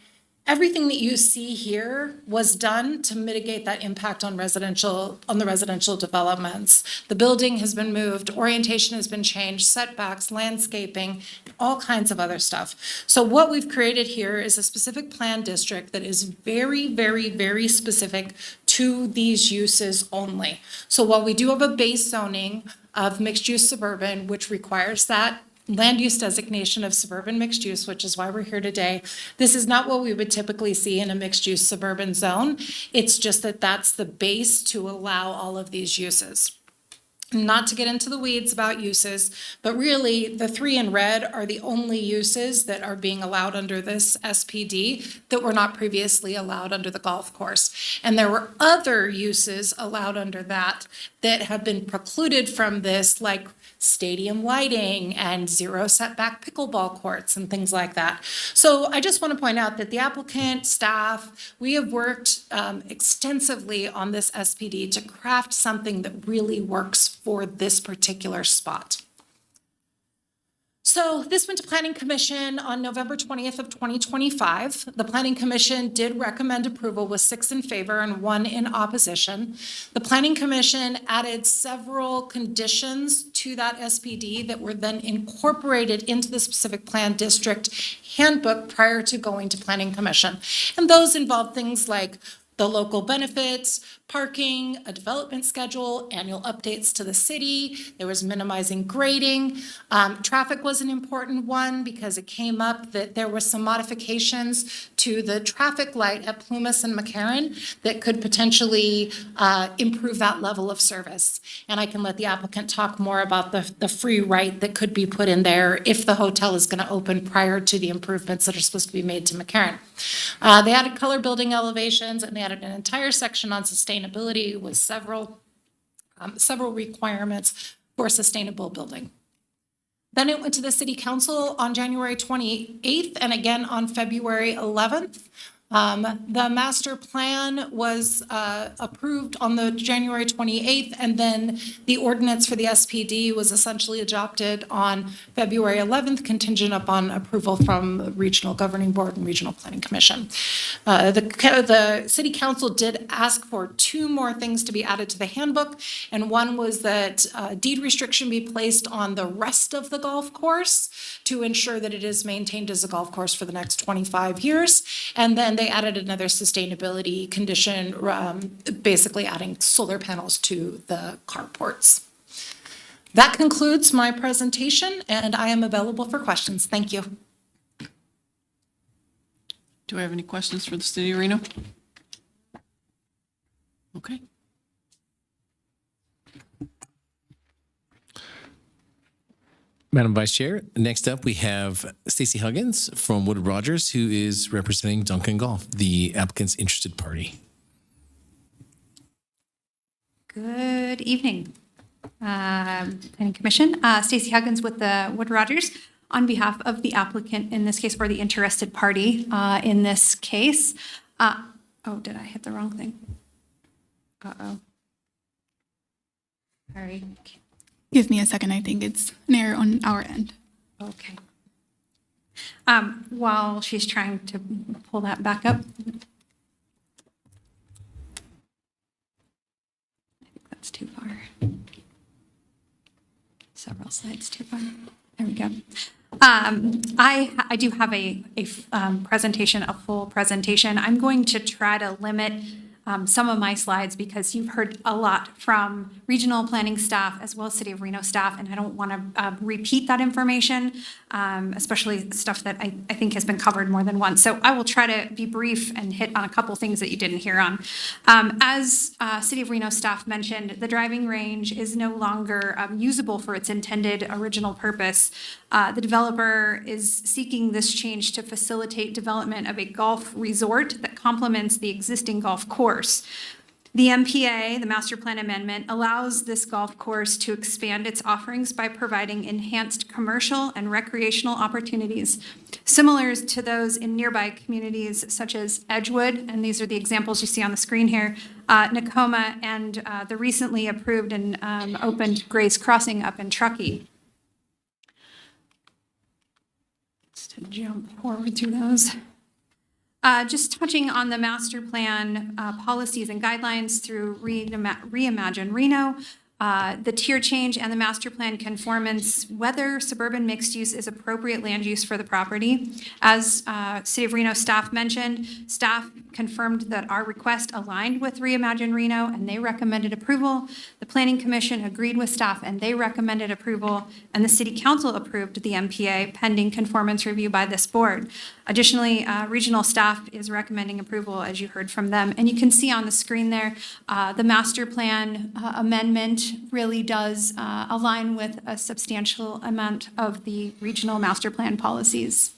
everything that you see here was done to mitigate that impact on the residential developments. The building has been moved, orientation has been changed, setbacks, landscaping, all kinds of other stuff. So what we've created here is a specific plan district that is very, very, very specific to these uses only. So while we do have a base zoning of mixed use suburban, which requires that land use designation of suburban mixed use, which is why we're here today. This is not what we would typically see in a mixed use suburban zone. It's just that that's the base to allow all of these uses. Not to get into the weeds about uses, but really the three in red are the only uses that are being allowed under this SPD that were not previously allowed under the golf course. And there were other uses allowed under that have been precluded from this, like stadium lighting and zero setback pickleball courts and things like that. So I just want to point out that the applicant, staff, we have worked extensively on this SPD to craft something that really works for this particular spot. So this went to Planning Commission on November 20th of 2025. The Planning Commission did recommend approval with 6 in favor and 1 in opposition. The Planning Commission added several conditions to that SPD that were then incorporated into the specific plan district handbook prior to going to Planning Commission. And those involved things like the local benefits, parking, a development schedule, annual updates to the city. There was minimizing grading. Traffic was an important one because it came up that there were some modifications to the traffic light at Plumas and McCarran that could potentially improve that level of service. And I can let the applicant talk more about the free right that could be put in there if the hotel is going to open prior to the improvements that are supposed to be made to McCarran. They added color building elevations, and they added an entire section on sustainability with several requirements for sustainable building. Then it went to the City Council on January 28th and again on February 11th. The master plan was approved on the January 28th, and then the ordinance for the SPD was essentially adopted on February 11th, contingent upon approval from Regional Governing Board and Regional Planning Commission. The City Council did ask for 2 more things to be added to the handbook, and one was that deed restriction be placed on the rest of the golf course to ensure that it is maintained as a golf course for the next 25 years, and then they added another sustainability condition, basically adding solar panels to the carports. That concludes my presentation, and I am available for questions. Thank you. Do I have any questions for the City of Reno? Okay. Madam Vice Chair, next up we have Stacy Huggins from Woodard Rogers, who is representing Duncan Golf, the applicant's interested party. Good evening, Planning Commission. Stacy Huggins with the Woodard Rogers. on behalf of the applicant in this case, or the interested party in this case. Oh, did I hit the wrong thing? Uh-oh. Sorry. Give me a second. I think it's an error on our end. Okay. While she's trying to pull that back up. I think that's too far. Several slides too far. There we go. I do have a presentation, a full presentation. I'm going to try to limit some of my slides because you've heard a lot from regional planning staff as well as City of Reno staff, and I don't want to repeat that information, especially stuff that I think has been covered more than once. So I will try to be brief and hit on a couple things that you didn't hear on. As City of Reno staff mentioned, the driving range is no longer usable for its intended original purpose. The developer is seeking this change to facilitate development of a golf resort that complements the existing golf course. The MPA, the Master Plan Amendment, allows this golf course to expand its offerings by providing enhanced commercial and recreational opportunities, similar to those in nearby communities such as Edgewood, and these are the examples you see on the screen here, Nakoma, and the recently approved and opened Gray's Crossing up in Truckee. Just to jump forward through those. Just touching on the master plan policies and guidelines through Reimagine Reno, the tier change and the master plan conformance, whether suburban mixed use is appropriate land use for the property. As City of Reno staff mentioned, staff confirmed that our request aligned with Reimagine Reno and they recommended approval. The Planning Commission agreed with staff and they recommended approval, and the City Council approved the MPA pending conformance review by this board. Additionally, regional staff is recommending approval, as you heard from them. And you can see on the screen there, the master plan amendment really does align with a substantial amount of the regional master plan policies.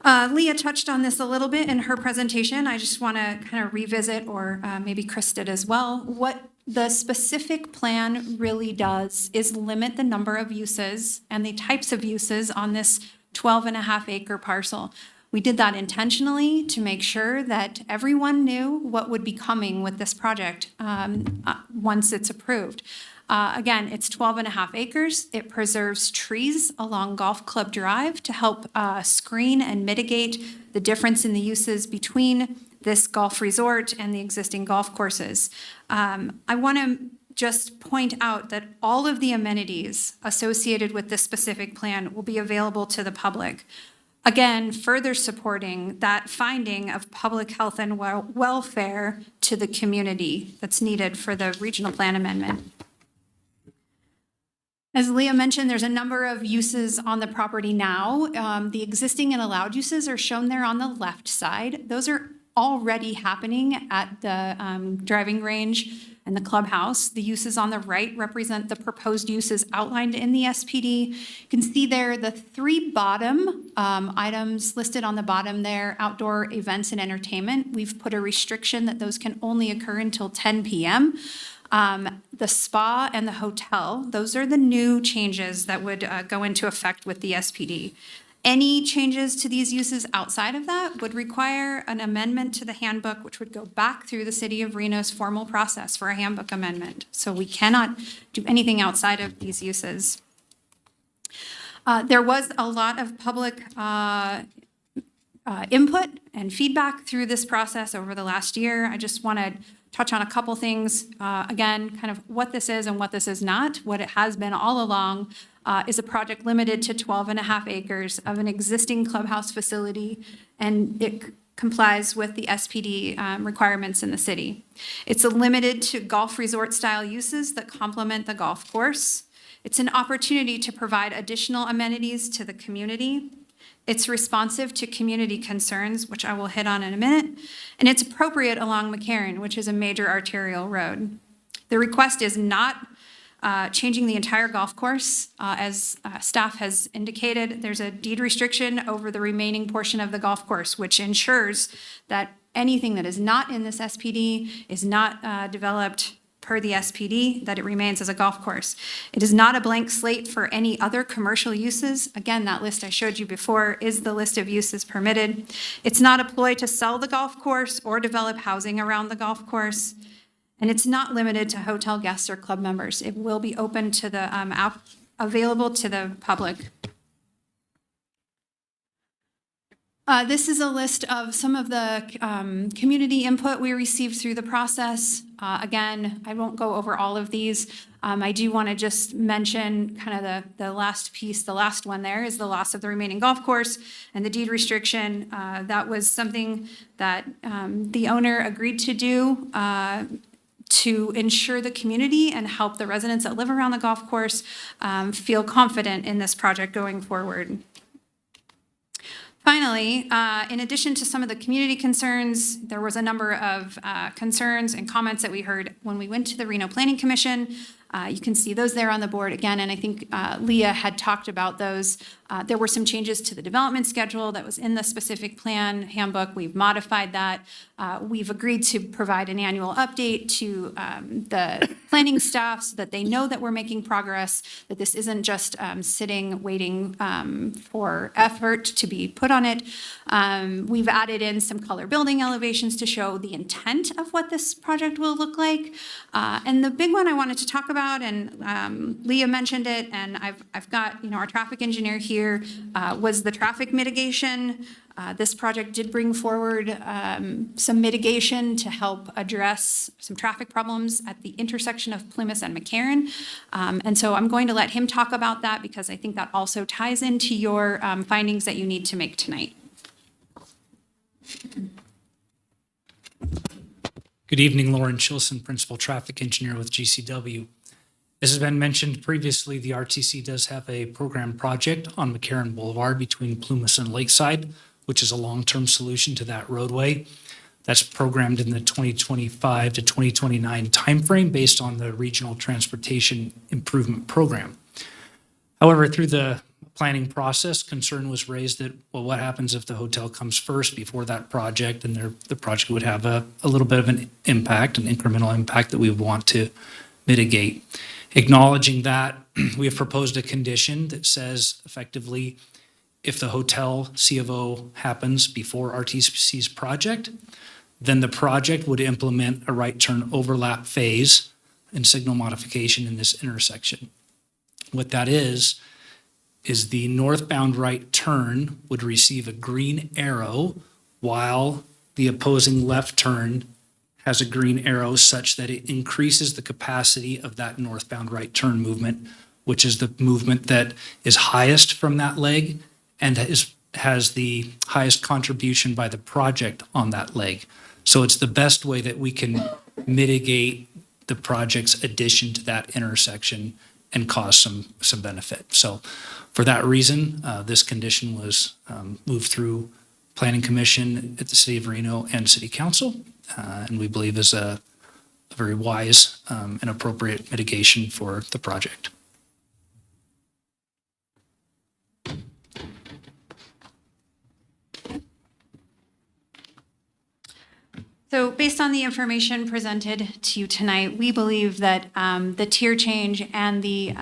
Leah touched on this a little bit in her presentation. I just want to kind of revisit, or maybe Chris did as well. What the specific plan really does is limit the number of uses and the types of uses on this 12.5 acre parcel. We did that intentionally to make sure that everyone knew what would be coming with this project once it's approved. Again, it's 12.5 acres. It preserves trees along Golf Club Drive to help screen and mitigate the difference in the uses between this golf resort and the existing golf courses. I want to just point out that all of the amenities associated with this specific plan will be available to the public. Again, further supporting that finding of public health and welfare to the community that's needed for the regional plan amendment. As Leah mentioned, there's a number of uses on the property now. The existing and allowed uses are shown there on the left side. Those are already happening at the driving range and the clubhouse. The uses on the right represent the proposed uses outlined in the SPD. You can see there the three bottom items listed on the bottom there, outdoor events and entertainment. We've put a restriction that those can only occur until 10 p.m. The spa and the hotel, those are the new changes that would go into effect with the SPD. Any changes to these uses outside of that would require an amendment to the handbook, which would go back through the City of Reno's formal process for a handbook amendment. So we cannot do anything outside of these uses. There was a lot of public input and feedback through this process over the last year. I just want to touch on a couple things. Again, kind of what this is and what this is not. What it has been all along is a project limited to 12.5 acres of an existing clubhouse facility, and it complies with the SPD requirements in the city. It's limited to golf resort style uses that complement the golf course. It's an opportunity to provide additional amenities to the community. It's responsive to community concerns, which I will hit on in a minute, and it's appropriate along McCarran, which is a major arterial road. The request is not changing the entire golf course. As staff has indicated, there's a deed restriction over the remaining portion of the golf course, which ensures that anything that is not in this SPD is not developed per the SPD, that it remains as a golf course. It is not a blank slate for any other commercial uses. Again, that list I showed you before is the list of uses permitted. It's not a ploy to sell the golf course or develop housing around the golf course. And it's not limited to hotel guests or club members. It will be open to the, available to the public. This is a list of some of the community input we received through the process. Again, I won't go over all of these. I do want to just mention kind of the last piece, the last one there is the loss of the remaining golf course and the deed restriction. That was something that the owner agreed to do to ensure the community and help the residents that live around the golf course feel confident in this project going forward. Finally, in addition to some of the community concerns, there was a number of concerns and comments that we heard when we went to the Reno Planning Commission. You can see those there on the board again, and I think Leah had talked about those. There were some changes to the development schedule that was in the specific plan handbook. We've modified that. We've agreed to provide an annual update to the planning staff so that they know that we're making progress, that this isn't just sitting, waiting for effort to be put on it. We've added in some color building elevations to show the intent of what this project will look like. And the big one I wanted to talk about, and Leah mentioned it, and I've got our traffic engineer here, was the traffic mitigation. This project did bring forward some mitigation to help address some traffic problems at the intersection of Plymouth and McCarran. And so I'm going to let him talk about that because I think that also ties into your findings that you need to make tonight. Good evening, Lauren Chilson, Principal Traffic Engineer with GCW. As has been mentioned previously, the RTC does have a program project on McCarran Boulevard between Plumas and Lakeside, which is a long-term solution to that roadway. That's programmed in the 2025 to 2029 timeframe based on the Regional Transportation Improvement Program. However, through the planning process, concern was raised that, well, what happens if the hotel comes first before that project, and the project would have a little bit of an impact, an incremental impact that we would want to mitigate. Acknowledging that, we have proposed a condition that says effectively, if the hotel C of O happens before RTC's project, then the project would implement a right turn overlap phase and signal modification in this intersection. What that is the northbound right turn would receive a green arrow while the opposing left turn has a green arrow such that it increases the capacity of that northbound right turn movement, which is the movement that is highest from that leg and has the highest contribution by the project on that leg. So it's the best way that we can mitigate the project's addition to that intersection and cause some benefit. So for that reason, this condition was moved through Planning Commission at the City of Reno and City Council, and we believe is a very wise and appropriate mitigation for the project. So based on the information presented to you tonight, we believe that the tier change and the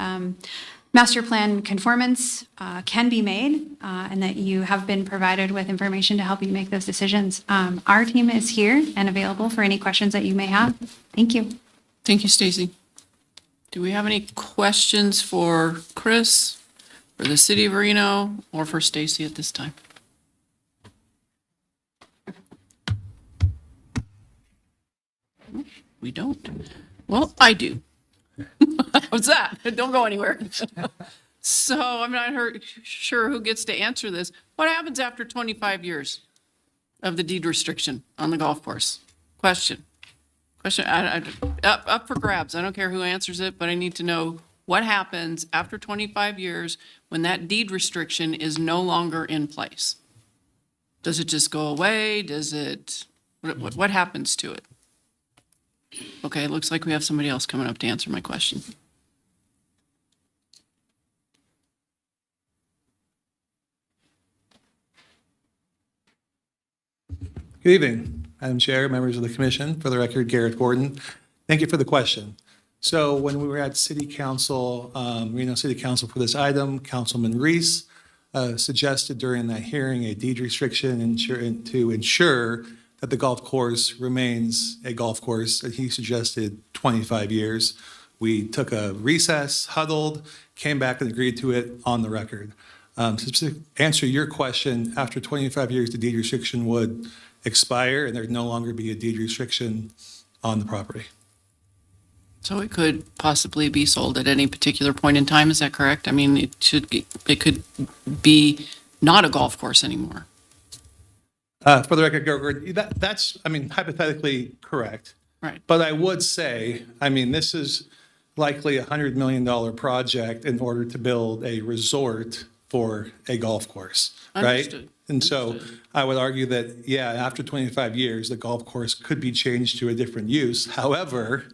master plan conformance can be made and that you have been provided with information to help you make those decisions. Our team is here and available for any questions that you may have. Thank you. Thank you, Stacy. Do we have any questions for Chris, for the City of Reno, or for Stacy at this time? We don't. Well, I do. What's that? Don't go anywhere. So I'm not sure who gets to answer this. What happens after 25 years of the deed restriction on the golf course? Question. Up for grabs. I don't care who answers it, but I need to know what happens after 25 years when that deed restriction is no longer in place. Does it just go away? What happens to it? Okay, it looks like we have somebody else coming up to answer my question. Good evening, Madam Chair, members of the commission. For the record, Garrett Gordon, Thank you for the question. So when we were at City Council, Reno City Council for this item, Councilman Reese suggested during that hearing a deed restriction to ensure that the golf course remains a golf course. And he suggested 25 years. We took a recess, huddled, came back and agreed to it on the record. To answer your question, after 25 years, the deed restriction would expire and there'd no longer be a deed restriction on the property. So it could possibly be sold at any particular point in time, is that correct? I mean, it could be not a golf course anymore. For the record, that's, I mean, hypothetically correct. Right. But I would say, I mean, this is likely a $100 million project in order to build a resort for a golf course, right? Understood. And so I would argue that, yeah, after 25 years, the golf course could be changed to a different use. However,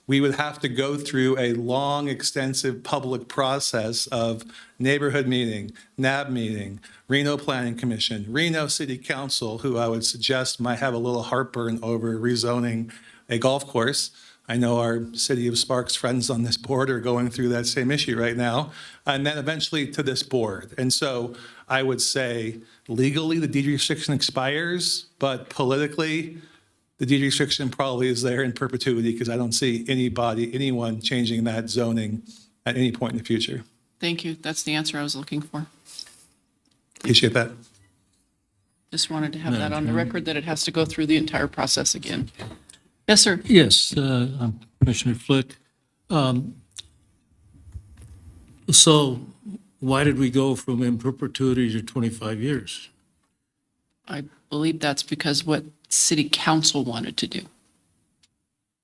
we would have to go through a long, extensive public process of neighborhood meeting, NAB meeting, Reno Planning Commission, Reno City Council, who I would suggest might have a little heartburn over rezoning a golf course. I know our City of Sparks friends on this board are going through that same issue right now, and then eventually to this board. And so I would say legally the deed restriction expires, but politically, the deed restriction probably is there in perpetuity because I don't see anyone changing that zoning at any point in the future. Thank you. That's the answer I was looking for. Appreciate that. Just wanted to have that on the record that it has to go through the entire process again. Yes, sir. Yes, I'm Commissioner Flick. So why did we go from in perpetuity to 25 years? I believe that's because what City Council wanted to do.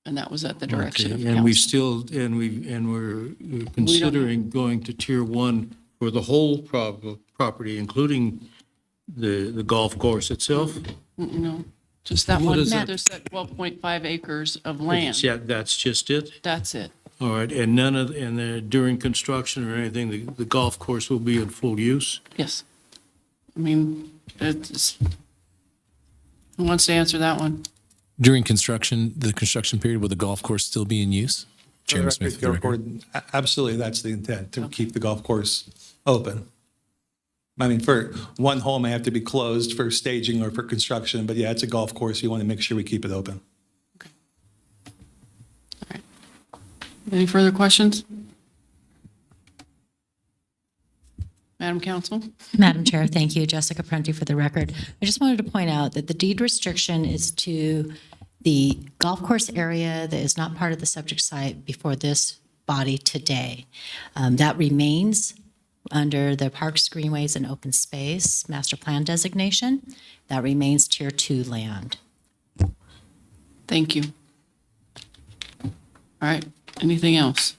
And that was at the direction of Okay, council. and we still, and we're considering going to tier 1 for the whole property, including the golf course itself? No, just that What one, is that? there's that 12.5 acres of land. Yeah, that's just it? That's it. All right, and none of, and during construction or anything, the golf course will be in full use? Yes. I mean, it's, who wants to answer that one? During the construction period, will the golf course still be in use? Chairman Smith, for the record. Absolutely, that's the intent, to keep the golf course open. I mean, for one hole may have to be closed for staging or for construction, but yeah, it's a golf course. You want to make sure we keep it open. Any further questions? Madam Council? Madam Chair, thank you. Jessica Prenti for the record. I just wanted to point out that the deed restriction is to the golf course area that is not part of the subject site before this body today. That remains under the Parks, Greenways, and Open Space Master Plan designation. That remains Tier 2 land. Thank you. All right, anything else?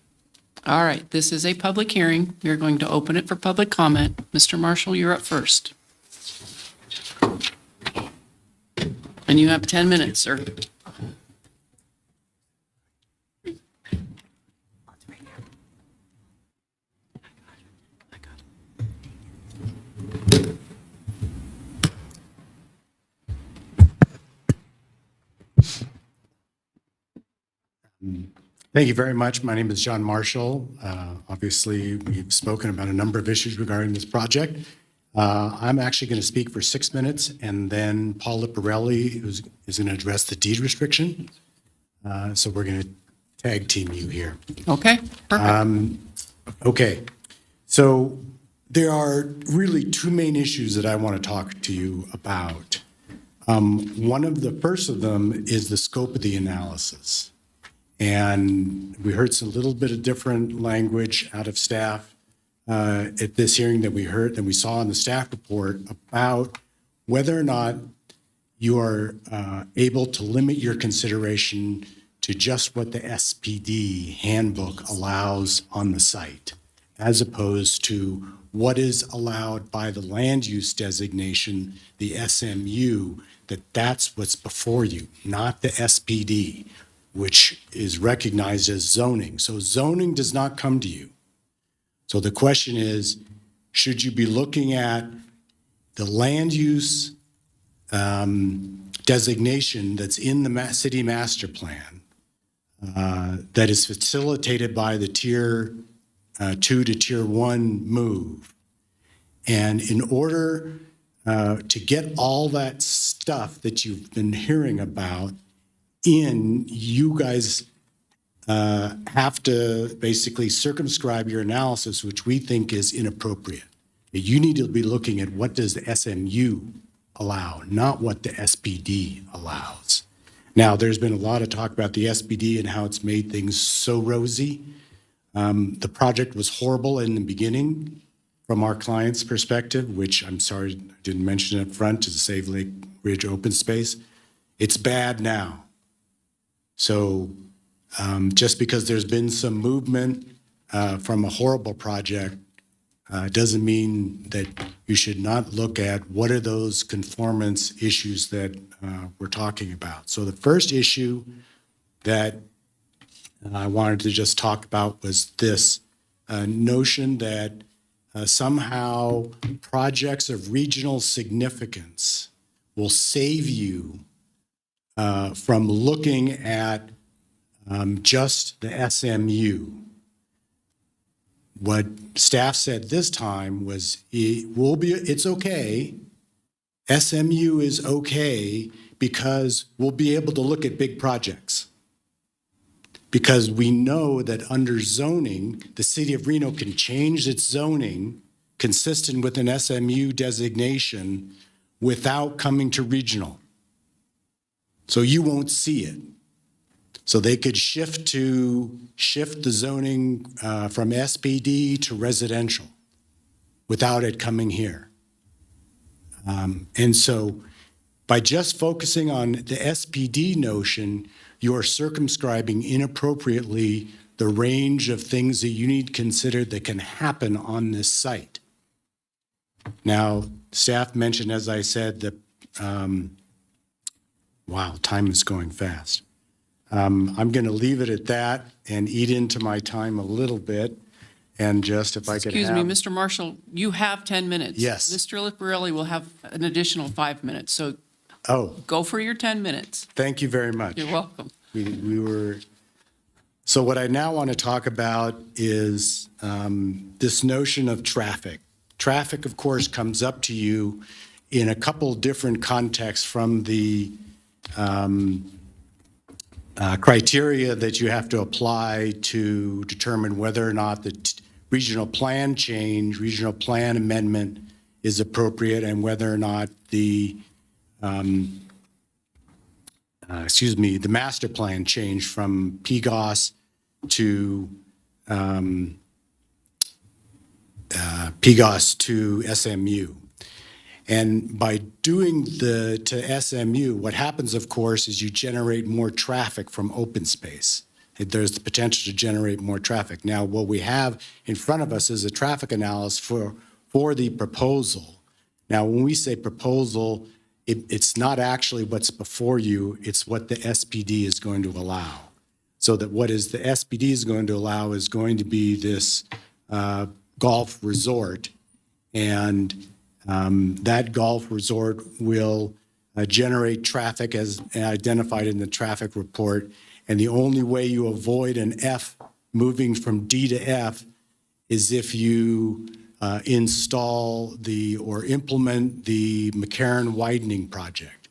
All right, this is a public hearing. We are going to open it for public comment. Mr. Marshall, you're up first. And you have 10 minutes, sir. Thank you very much. My name is John Marshall. Obviously, we've spoken about a number of issues regarding this project. I'm actually going to speak for 6 minutes, and then Paul Liparelli is going to address the deed restriction. So we're going to tag team you here. Okay, perfect. Okay, so there are really two main issues that I want to talk to you about. One of the first of them is the scope of the analysis. And we heard some little bit of different language out of staff at this hearing that we saw in the staff report about whether or not you are able to limit your consideration to just what the SPD handbook allows on the site, as opposed to what is allowed by the land use designation, the SMU, that's what's before you, not the SPD, which is recognized as zoning. So zoning does not come to you. So the question is, should you be looking at the land use designation that's in the city master plan that is facilitated by the Tier 2 to Tier 1 move. And in order to get all that stuff that you've been hearing about in, you guys have to basically circumscribe your analysis, which we think is inappropriate. You need to be looking at what does the SMU allow, not what the SPD allows. Now, there's been a lot of talk about the SPD and how it's made things so rosy. The project was horrible in the beginning from our client's perspective, which I'm sorry I didn't mention up front, to save Lake Ridge open space. It's bad now. So just because there's been some movement from a horrible project doesn't mean that you should not look at what are those conformance issues that we're talking about. So the first issue that I wanted to just talk about was this notion that somehow projects of regional significance will save you from looking at just the SMU. What staff said this time was it's okay. SMU is okay because we'll be able to look at big projects. Because we know that under zoning, the city of Reno can change its zoning consistent with an SMU designation without coming to regional. So you won't see it. So they could shift the zoning from SPD to residential without it coming here. And so by just focusing on the SPD notion, you're circumscribing inappropriately the range of things that you need considered that can happen on this site. Now, staff mentioned, as I said, that, wow, time is going fast. I'm going to leave it at that and eat into my time a little bit. And just if I could Excuse have. me, Mr. Marshall, you have 10 minutes. Yes. Mr. Liparelli will have an additional 5 minutes, so Oh, go for your 10 minutes. thank you very much. You're welcome. So what I now want to talk about is this notion of traffic. Traffic, of course, comes up to you in a couple different contexts from the criteria that you have to apply to determine whether or not the regional plan change, regional plan amendment is appropriate, and whether or not the the master plan change from PGOS to SMU. And by doing to SMU, what happens, of course, is you generate more traffic from open space. There's the potential to generate more traffic. Now, what we have in front of us is a traffic analysis for the proposal. Now, when we say proposal, it's not actually what's before you, it's what the SPD is going to allow. So that what is the SPD is going to allow is going to be this golf resort, and that golf resort will generate traffic as identified in the traffic report. And the only way you avoid an F moving from D to F is if you install or implement the McCarran widening project.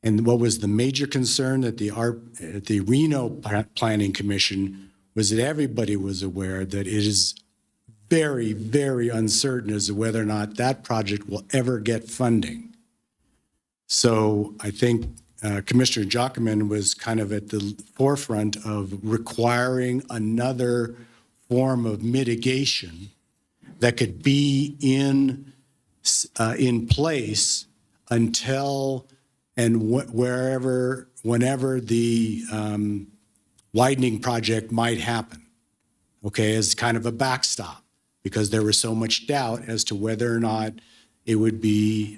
And what was the major concern at the Reno Planning Commission was that everybody was aware that it is very, very uncertain as to whether or not that project will ever get funding. So I think Commissioner Joachim was kind of at the forefront of requiring another form of mitigation that could be in place until and whenever the widening project might happen, okay, as kind of a backstop, because there was so much doubt as to whether or not it would be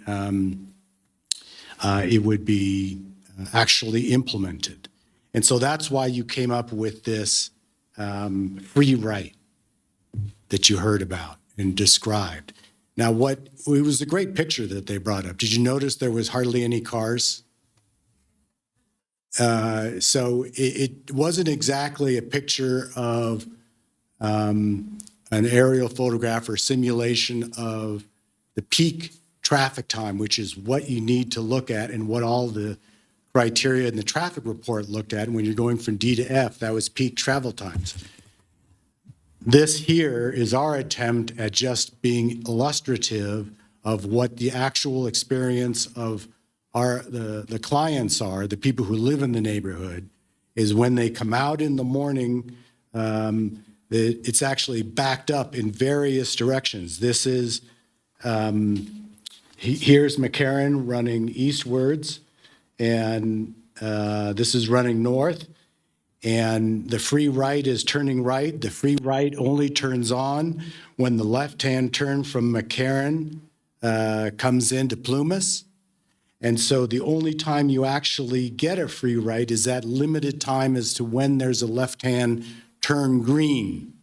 actually implemented. And so that's why you came up with this free right that you heard about and described. Now, it was a great picture that they brought up. Did you notice there was hardly any cars? So it wasn't exactly a picture of an aerial photograph or simulation of the peak traffic time, which is what you need to look at and what all the criteria in the traffic report looked at. And when you're going from D to F, that was peak travel times. This here is our attempt at just being illustrative of what the actual experience of the clients are, the people who live in the neighborhood, is when they come out in the morning, it's actually backed up in various directions. This is, here's McCarran running eastwards, and this is running north, and the free right is turning right. The free right only turns on when the left-hand turn from McCarran comes into Plumas. And so the only time you actually get a free right is that limited time as to when there's a left-hand turn green.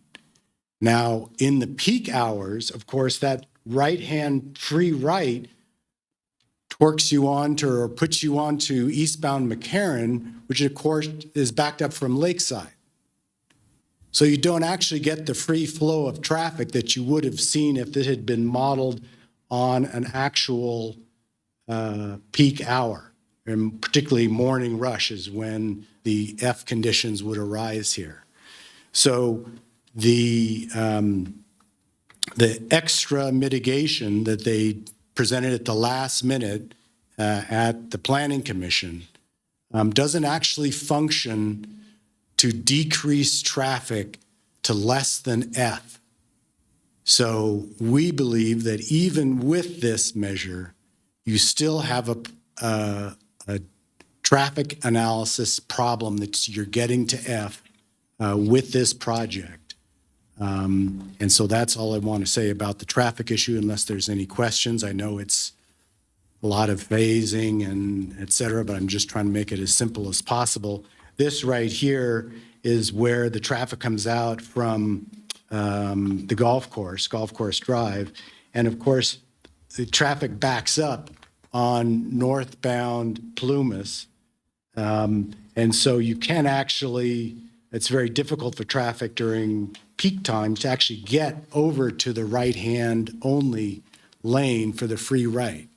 Now, in the peak hours, of course, that right-hand free right torques you on to or puts you onto eastbound McCarran, which of course is backed up from Lakeside. So you don't actually get the free flow of traffic that you would have seen if it had been modeled on an actual peak hour, and particularly morning rush is when the F conditions would arise here. So the extra mitigation that they presented at the last minute at the Planning Commission doesn't actually function to decrease traffic to less than F. So we believe that even with this measure, you still have a traffic analysis problem that you're getting to F with this project. And so that's all I want to say about the traffic issue, unless there's any questions. I know it's a lot of phasing and et cetera, but I'm just trying to make it as simple as possible. This right here is where the traffic comes out from the Golf Course Drive. And of course, the traffic backs up on northbound Plumas. And so you can actually, it's very difficult for traffic during peak times to actually get over to the right-hand only lane for the free right.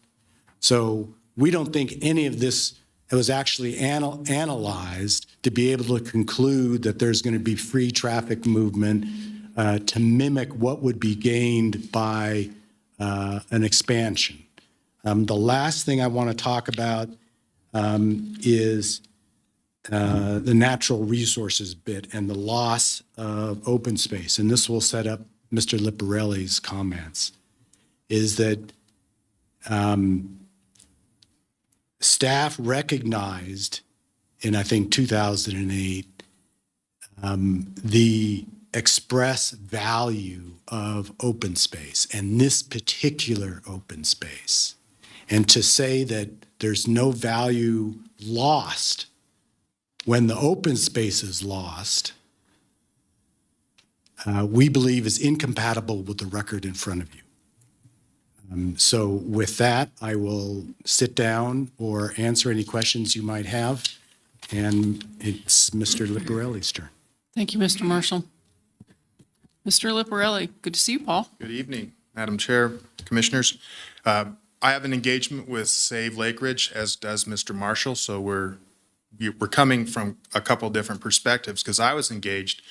So we don't think any of this was actually analyzed to be able to conclude that there's going to be free traffic movement to mimic what would be gained by an expansion. The last thing I want to talk about is the natural resources bit and the loss of open space. And this will set up Mr. Liparelli's comments, is that staff recognized in, I think, 2008, the express value of open space and this particular open space. And to say that there's no value lost when the open space is lost, we believe is incompatible with the record in front of you. So with that, I will sit down or answer any questions you might have. And it's Mr. Liparelli's turn. Thank you, Mr. Marshall. Mr. Liparelli, good to see you, Paul. Good evening, Madam Chair, Commissioners. I have an engagement with Save Lake Ridge, as does Mr. Marshall, so we're coming from a couple different perspectives, because I was engaged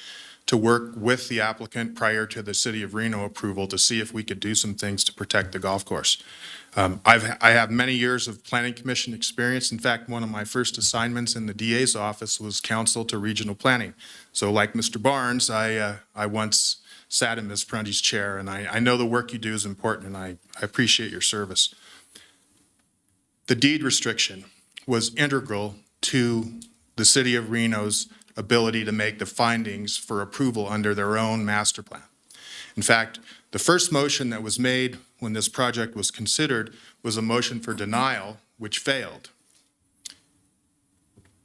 to work with the applicant prior to the City of Reno approval to see if we could do some things to protect the golf course. I have many years of Planning Commission experience. In fact, one of my first assignments in the DA's office was counsel to regional planning. So like Mr. Barnes, I once sat in Ms. Prunty's chair, and I know the work you do is important, and I appreciate your service. The deed restriction was integral to the City of Reno's ability to make the findings for approval under their own master plan. In fact, the first motion that was made when this project was considered was a motion for denial, which failed.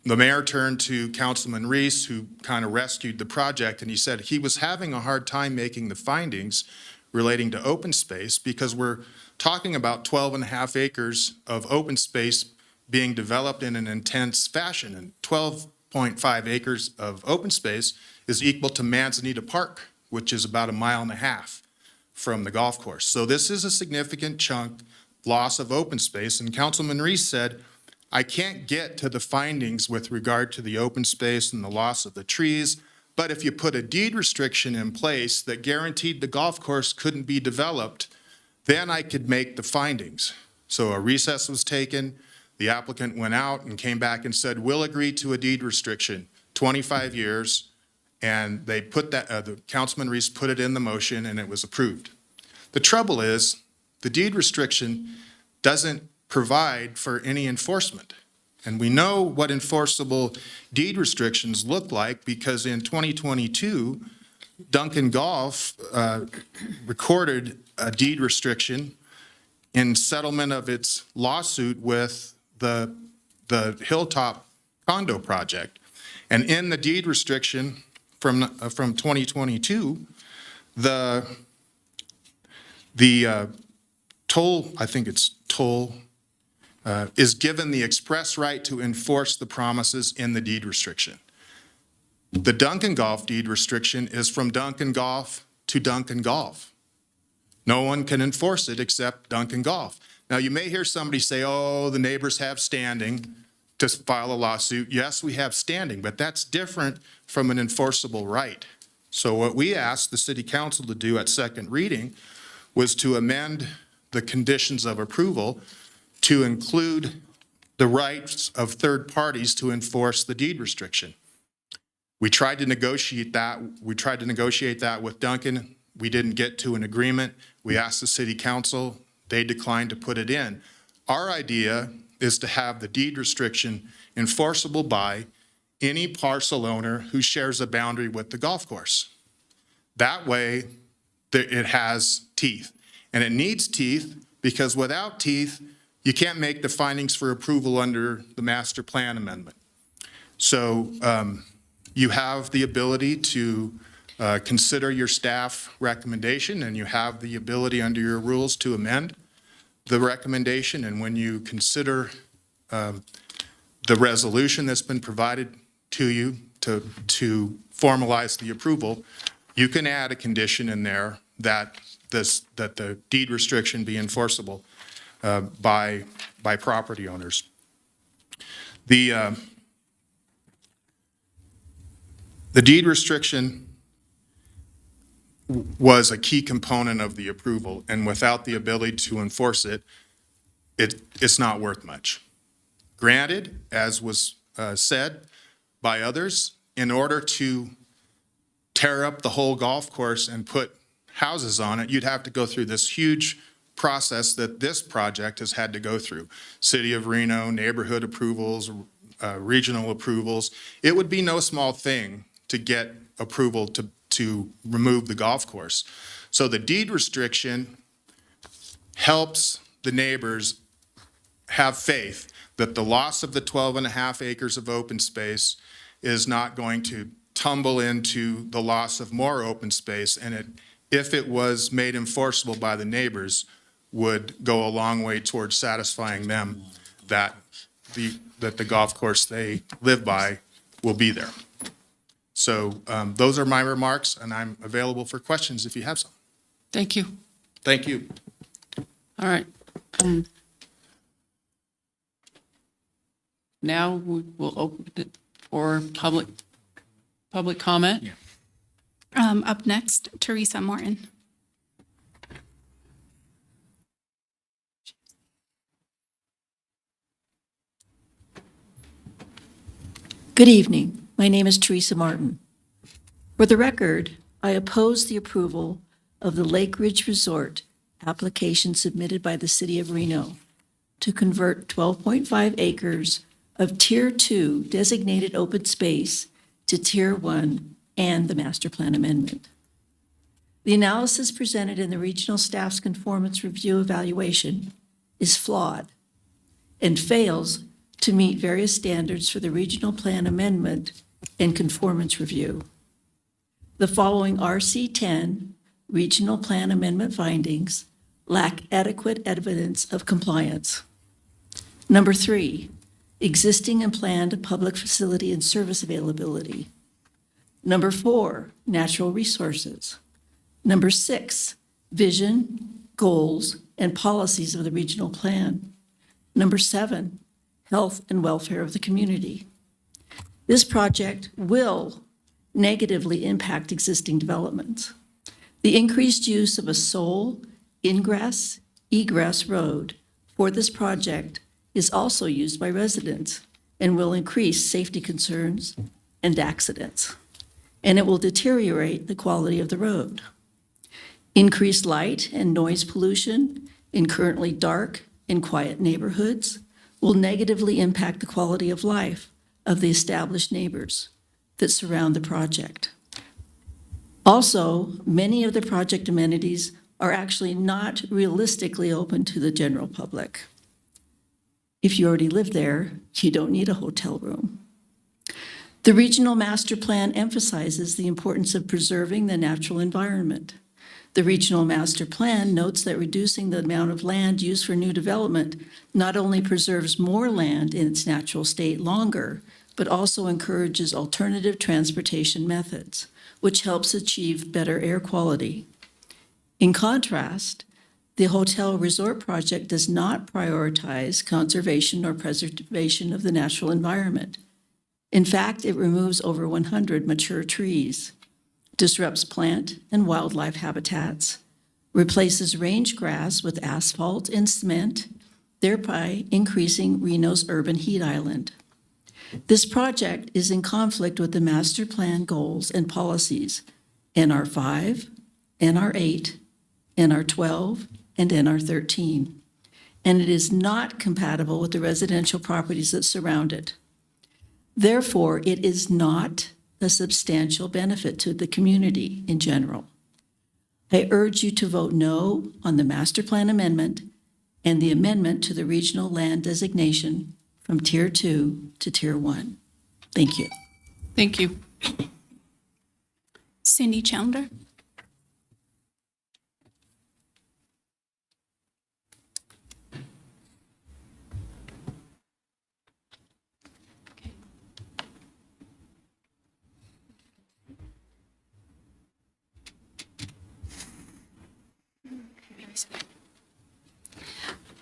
The mayor turned to Councilman Reese, who kind of rescued the project, and he said he was having a hard time making the findings relating to open space because we're talking about 12 and a half acres of open space being developed in an intense fashion, and 12.5 acres of open space is equal to Manzanita Park, which is about 1.5 miles from the golf course. So this is a significant chunk loss of open space, and Councilman Reese said, I can't get to the findings with regard to the open space and the loss of the trees, but if you put a deed restriction in place that guaranteed the golf course couldn't be developed, then I could make the findings. So a recess was taken, the applicant went out and came back and said, we'll agree to a deed restriction, 25 years, and they put that, the Councilman Reese put it in the motion and it was approved. The trouble is, the deed restriction doesn't provide for any enforcement. And we know what enforceable deed restrictions look like because in 2022, Duncan Golf recorded a deed restriction in settlement of its lawsuit with the Hilltop condo project. And in the deed restriction from 2022, the toll, I think it's toll, is given the express right to enforce the promises in the deed restriction. The Duncan Golf deed restriction is from Duncan Golf to Duncan Golf. No one can enforce it except Duncan Golf. Now, you may hear somebody say, oh, the neighbors have standing to file a lawsuit. Yes, we have standing, but that's different from an enforceable right. So what we asked the city council to do at second reading was to amend the conditions of approval to include the rights of third parties to enforce the deed restriction. We tried to negotiate that. We tried to negotiate that with Duncan. We didn't get to an agreement. We asked the city council. They declined to put it in. Our idea is to have the deed restriction enforceable by any parcel owner who shares a boundary with the golf course. That way, it has teeth. And it needs teeth because without teeth, you can't make the findings for approval under the master plan amendment. So you have the ability to consider your staff recommendation, and you have the ability under your rules to amend the recommendation. And when you consider the resolution that's been provided to you to formalize the approval, you can add a condition in there that the deed restriction be enforceable by property owners. The deed restriction was a key component of the approval, and without the ability to enforce it, it's not worth much. Granted, as was said by others, in order to tear up the whole golf course and put houses on it, you'd have to go through this huge process that this project has had to go through. City of Reno, neighborhood approvals, regional approvals. It would be no small thing to get approval to remove the golf course. So the deed restriction helps the neighbors have faith that the loss of the 12.5 acres of open space is not going to tumble into the loss of more open space, and if it was made enforceable by the neighbors, would go a long way towards satisfying them that the golf course they live by will be there. So those are my remarks, and I'm available for questions if you have some. Thank you. Thank you. All right. Now we will open it for public comment. Up next, Teresa Morton. Good evening. My name is Teresa Martin. For the record, I oppose the approval of the Lake Ridge Resort application submitted by the City of Reno to convert 12.5 acres of Tier 2 designated open space to Tier 1 and the Master Plan Amendment. The analysis presented in the regional staff's conformance review evaluation is flawed and fails to meet various standards for the regional plan amendment and conformance review. The following RC10 regional plan amendment findings lack adequate evidence of compliance. Number 3, existing and planned public facility and service availability. Number 4, natural resources. Number 6, vision, goals, and policies of the regional plan. Number 7, health and welfare of the community. This project will negatively impact existing developments. The increased use of a sole ingress, egress road for this project is also used by residents and will increase safety concerns and accidents, and it will deteriorate the quality of the road. Increased light and noise pollution in currently dark and quiet neighborhoods will negatively impact the quality of life of the established neighbors that surround the project. Also, many of the project amenities are actually not realistically open to the general public. If you already live there, you don't need a hotel room. The regional master plan emphasizes the importance of preserving the natural environment. The regional master plan notes that reducing the amount of land used for new development not only preserves more land in its natural state longer, but also encourages alternative transportation methods, which helps achieve better air quality. In contrast, the hotel resort project does not prioritize conservation or preservation of the natural environment. In fact, it removes over 100 mature trees, disrupts plant and wildlife habitats, replaces range grass with asphalt and cement, thereby increasing Reno's urban heat island. This project is in conflict with the master plan goals and policies, NR 5, NR 8, NR 12, and NR 13, and it is not compatible with the residential properties that surround it. Therefore, it is not a substantial benefit to the community in general. I urge you to vote no on the master plan amendment and the amendment to the regional land designation from Tier 2 to Tier 1. Thank you. Thank you. Cindy Chandler.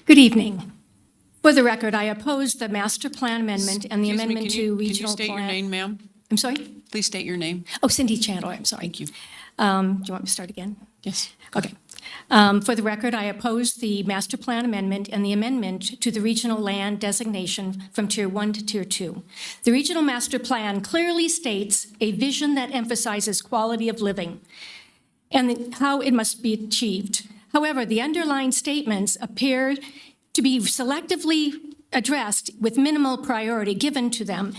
Good evening. For the record, I oppose the master plan amendment and the Excuse me, amendment to regional Can you state your plan. name, ma'am? I'm sorry? Please state your name. Oh, Cindy Chandler, I'm sorry. Thank you. Do you want me to start again? Yes. Okay. For the record, I oppose the master plan amendment and the amendment to the regional land designation from Tier 1 to Tier 2. The regional master plan clearly states a vision that emphasizes quality of living and how it must be achieved. However, the underlying statements appear to be selectively addressed with minimal priority given to them,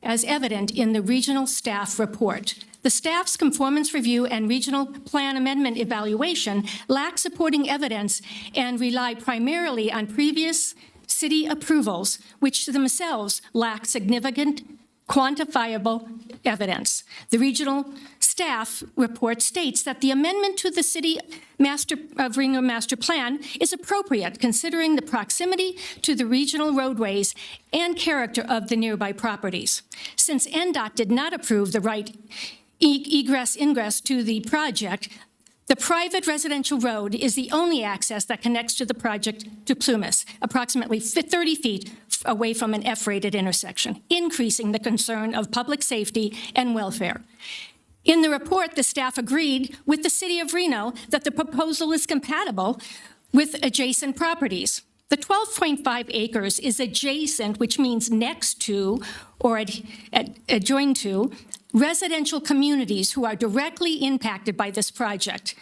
as evident in the regional staff report. The staff's conformance review and regional plan amendment evaluation lack supporting evidence and rely primarily on previous city approvals, which themselves lack significant quantifiable evidence. The regional staff report states that the amendment to the City of Reno Master Plan is appropriate considering the proximity to the regional roadways and character of the nearby properties. Since NDOT did not approve the right egress-ingress to the project, the private residential road is the only access that connects to the project to Plumas, approximately 30 feet away from an F-rated intersection, increasing the concern of public safety and welfare. In the report, the staff agreed with the City of Reno that the proposal is compatible with adjacent properties. The 12.5 acres is adjacent, which means next to or adjoined to residential communities who are directly impacted by this project.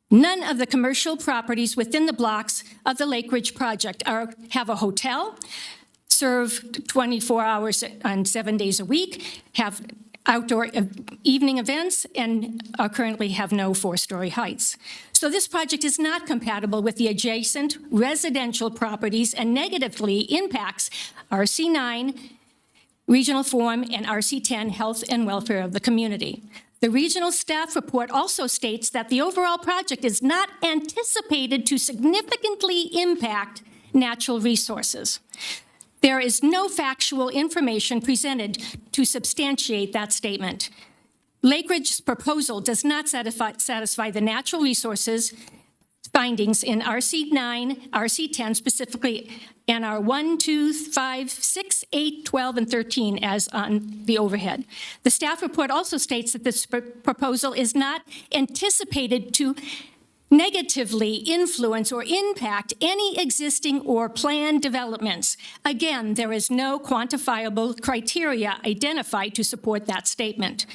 None of the commercial properties within the blocks of the Lake Ridge project have a hotel, serve 24 hours and 7 days a week, have outdoor evening events, and currently have no 4-story heights. So this project is not compatible with the adjacent residential properties and negatively impacts RC9, Regional Form, and RC10 health and welfare of the community. The regional staff report also states that the overall project is not anticipated to significantly impact natural resources. There is no factual information presented to substantiate that statement. Lake Ridge's proposal does not satisfy the natural resources findings in RC 9, RC 10, specifically NR 1, 2, 5, 6, 8, 12, and 13 as on the overhead. The staff report also states that this proposal is not anticipated to negatively influence or impact any existing or planned developments. Again, there is no quantifiable criteria identified to support that statement.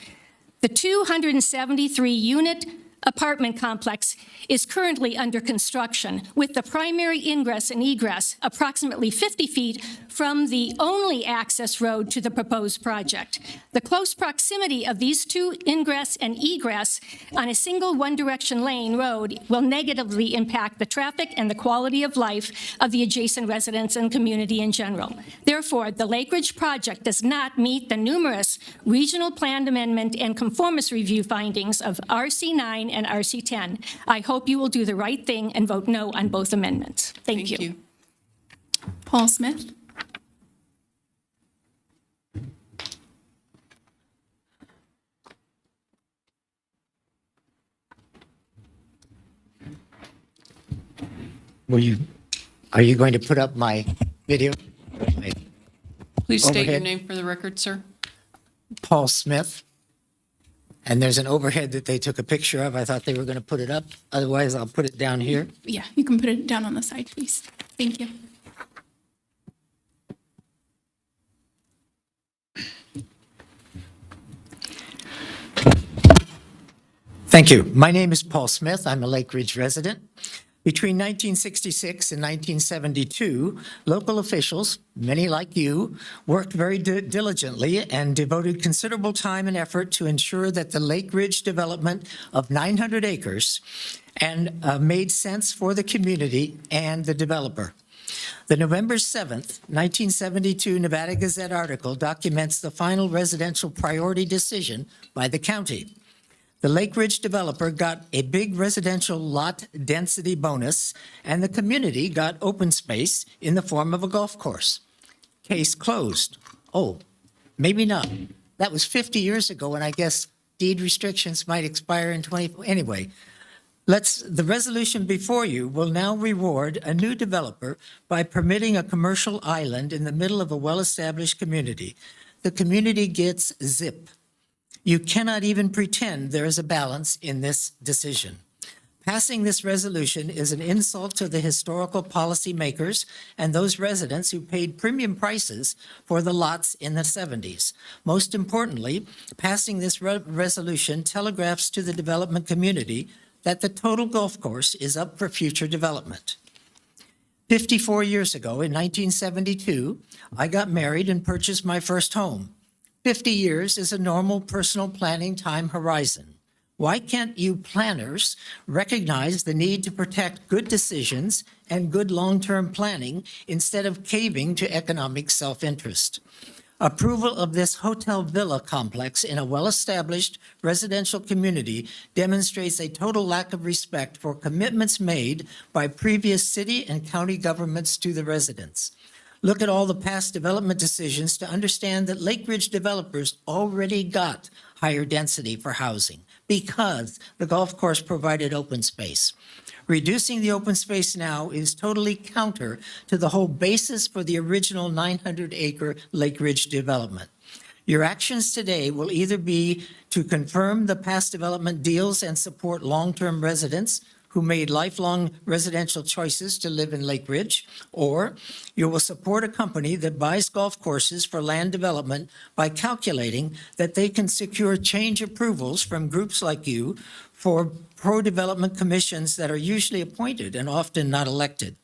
The 273-unit apartment complex is currently under construction, with the primary ingress and egress approximately 50 feet from the only access road to the proposed project. The close proximity of these two ingress and egress on a single one-direction lane road will negatively impact the traffic and the quality of life of the adjacent residents and community in general. Therefore, the Lake Ridge project does not meet the numerous regional plan amendment and conformance review findings of RC 9 and RC 10. I hope you will do the right thing and vote no on both amendments. Thank you. Paul Smith. Are you going to put up my video? Please state your Overhead. name for the record, sir. Paul Smith. And there's an overhead that they took a picture of. I thought they were going to put it up. Otherwise, I'll put it down here. Yeah, you can put it down on the side, please. Thank you. Thank you. My name is Paul Smith. I'm a Lake Ridge resident. Between 1966 and 1972, local officials, many like you, worked very diligently and devoted considerable time and effort to ensure that the Lake Ridge development of 900 acres and made sense for the community and the developer. The November 7th, 1972 Nevada Gazette article documents the final residential priority decision by the county. The Lake Ridge developer got a big residential lot density bonus, and the community got open space in the form of a golf course. Case closed. Oh, maybe not. That was 50 years ago, and I guess deed restrictions might expire in 20. Anyway, the resolution before you will now reward a new developer by permitting a commercial island in the middle of a well-established community. The community gets zip. You cannot even pretend there is a balance in this decision. Passing this resolution is an insult to the historical policymakers and those residents who paid premium prices for the lots in the 70s. Most importantly, passing this resolution telegraphs to the development community that the total golf course is up for future development. 54 years ago, in 1972, I got married and purchased my first home. 50 years is a normal personal planning time horizon. Why can't you planners recognize the need to protect good decisions and good long-term planning instead of caving to economic self-interest? Approval of this hotel villa complex in a well-established residential community demonstrates a total lack of respect for commitments made by previous city and county governments to the residents. Look at all the past development decisions to understand that Lake Ridge developers already got higher density for housing because the golf course provided open space. Reducing the open space now is totally counter to the whole basis for the original 900-acre Lake Ridge development. Your actions today will either be to confirm the past development deals and support long-term residents who made lifelong residential choices to live in Lake Ridge, or you will support a company that buys golf courses for land development by calculating that they can secure change approvals from groups like you for pro-development commissions that are usually appointed and often not elected.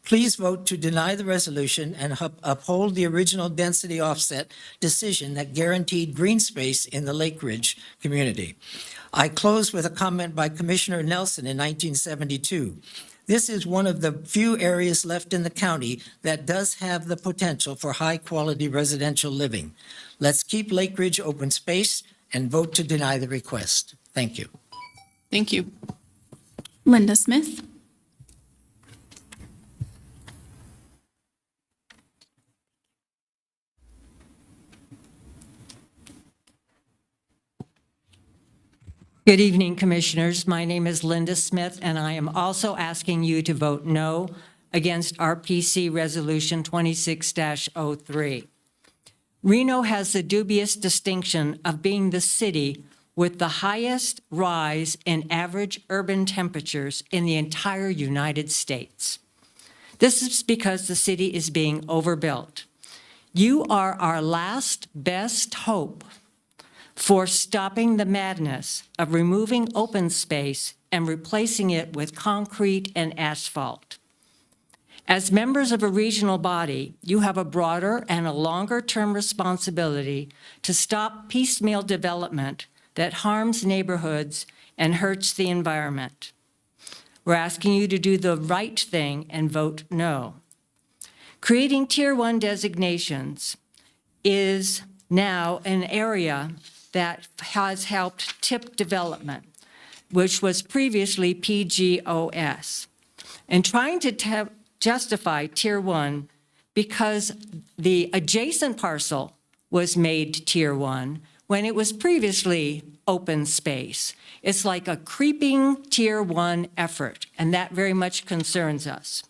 Please vote to deny the resolution and uphold the original density offset decision that guaranteed green space in the Lake Ridge community. I close with a comment by Commissioner Nelson in 1972. This is one of the few areas left in the county that does have the potential for high-quality residential living. Let's keep Lake Ridge open space and vote to deny the request. Thank you. Thank you. Linda Smith. Good evening, Commissioners. My name is Linda Smith, and I am also asking you to vote no against RPC Resolution 26-03. Reno has the dubious distinction of being the city with the highest rise in average urban temperatures in the entire United States. This is because the city is being overbuilt. You are our last best hope for stopping the madness of removing open space and replacing it with concrete and asphalt. As members of a regional body, you have a broader and a longer-term responsibility to stop piecemeal development that harms neighborhoods and hurts the environment. We're asking you to do the right thing and vote no. Creating Tier 1 designations is now an area that has helped tip development, which was previously PGOS. And trying to justify Tier 1 because the adjacent parcel was made Tier 1 when it was previously open space. It's like a creeping Tier 1 effort, and that very much concerns us.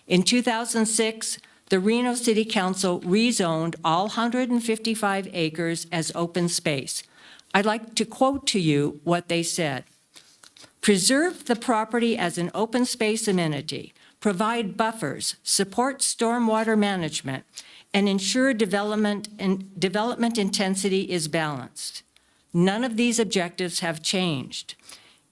In 2006, the Reno City Council rezoned all 155 acres as open space. I'd like to quote to you what they said. Preserve the property as an open space amenity, provide buffers, support stormwater management, and ensure development intensity is balanced. None of these objectives have changed.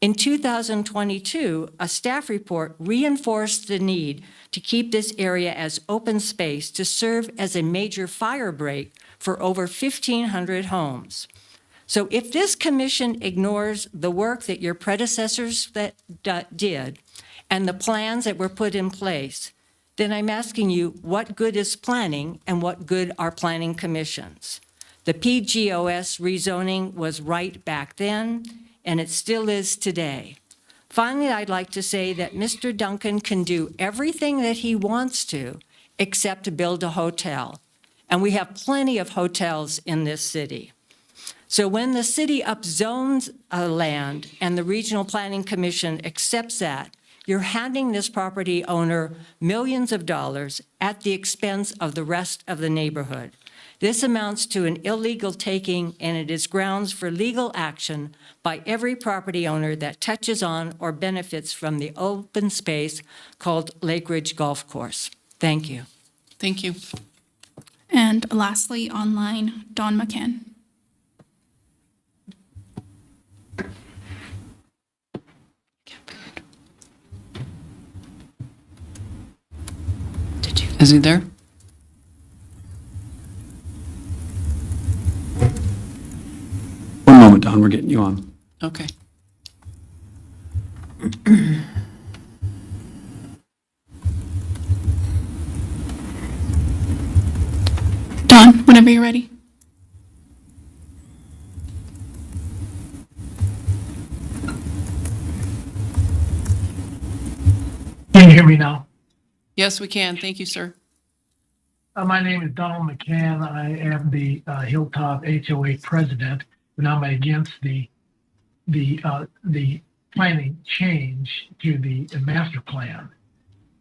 In 2022, a staff report reinforced the need to keep this area as open space to serve as a major fire break for over 1,500 homes. So if this commission ignores the work that your predecessors did and the plans that were put in place, then I'm asking you, what good is planning and what good are planning commissions? The PGOS rezoning was right back then, and it still is today. Finally, I'd like to say that Mr. Duncan can do everything that he wants to except build a hotel. And we have plenty of hotels in this city. So when the city upzones land and the Regional Planning Commission accepts that, you're handing this property owner millions of dollars at the expense of the rest of the neighborhood. This amounts to an illegal taking, and it is grounds for legal action by every property owner that touches on or benefits from the open space called Lake Ridge Golf Course. Thank you. Thank you. And lastly, online, Don McCann. Is he there? One moment, Don, we're getting you on. Okay. Don, whenever you're ready. Can you hear me now? Yes, we can. Thank you, sir. My name is Donald McCann. I am the Hilltop HOA president, and I'm against the planning change to the master plan.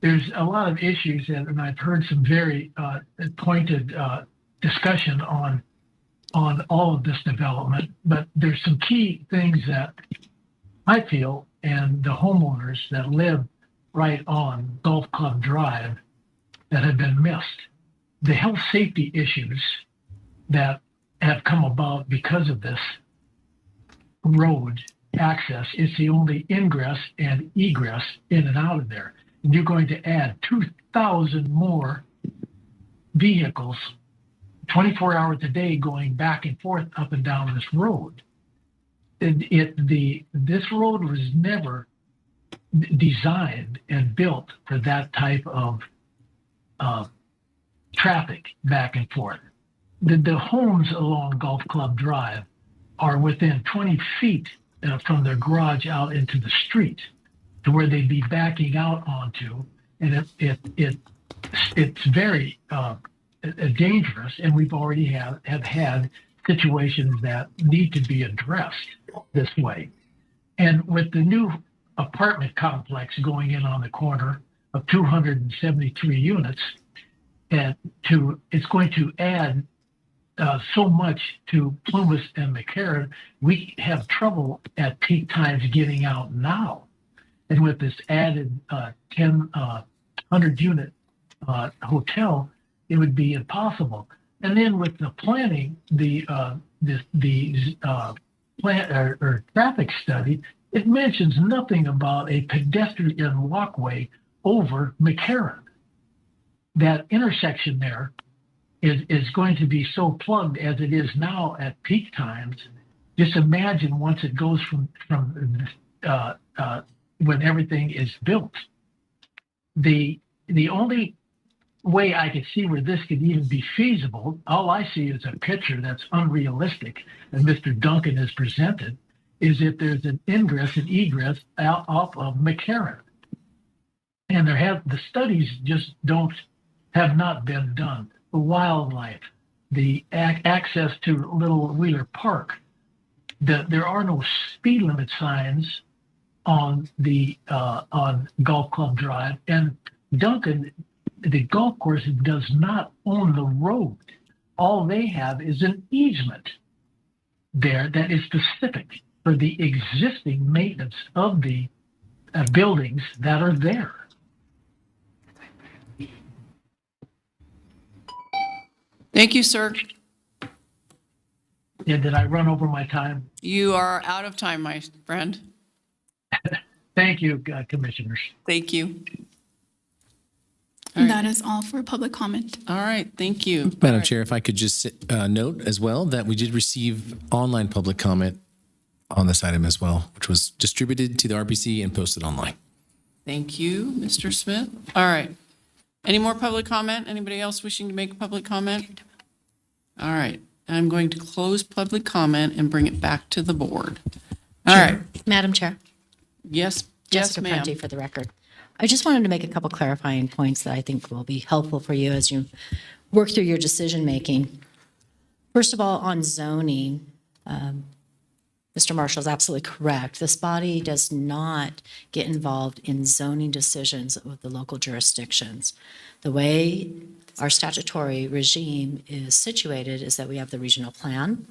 There's a lot of issues, and I've heard some very pointed discussion on all of this development. But there's some key things that I feel, and the homeowners that live right on Golf Club Drive, that have been missed. The health safety issues that have come about because of this road access, it's the only ingress and egress in and out of there. And you're going to add 2,000 more vehicles 24 hours a day going back and forth up and down this road. This road was never designed and built for that type of traffic back and forth. The homes along Golf Club Drive are within 20 feet from their garage out into the street to where they'd be backing out onto, and it's very dangerous, and we've already have had situations that need to be addressed this way. And with the new apartment complex going in on the corner of 273 units, it's going to add so much to Plumas and McCarran, we have trouble at peak times getting out now. And with this added 100 unit hotel, it would be impossible. And then with the planning, the traffic study, it mentions nothing about a pedestrian walkway over McCarran. That intersection there is going to be so plugged as it is now at peak times. Just imagine once it goes from when everything is built. The only way I could see where this could even be feasible, all I see is a picture that's unrealistic that Mr. Duncan has presented, is if there's an ingress and egress out off of McCarran. And the studies just have not been done. The wildlife, the access to Little Wheeler Park, there are no speed limit signs on Golf Club Drive, and Duncan, the golf course, does not own the road. All they have is an easement there that is specific for the existing maintenance of the buildings that are there. Thank you, sir. Yeah, did I run over my time? You are out of time, my friend. Thank you, commissioners. Thank you. And that is all for public comment. All right, thank you. Madam Chair, if I could just note as well that we did receive online public comment on this item as well, which was distributed to the RPC and posted online. Thank you, Mr. Smith. All right. Any more public comment? Anybody else wishing to make a public comment? All right. I'm going to close public comment and bring it back to the board. All right. Madam Chair. Yes, Jessica ma'am. Prenti for the record. I just wanted to make a couple clarifying points that I think will be helpful for you as you work through your decision-making. First of all, on zoning, Mr. Marshall is absolutely correct. This body does not get involved in zoning decisions with the local jurisdictions. The way our statutory regime is situated is that we have the regional plan,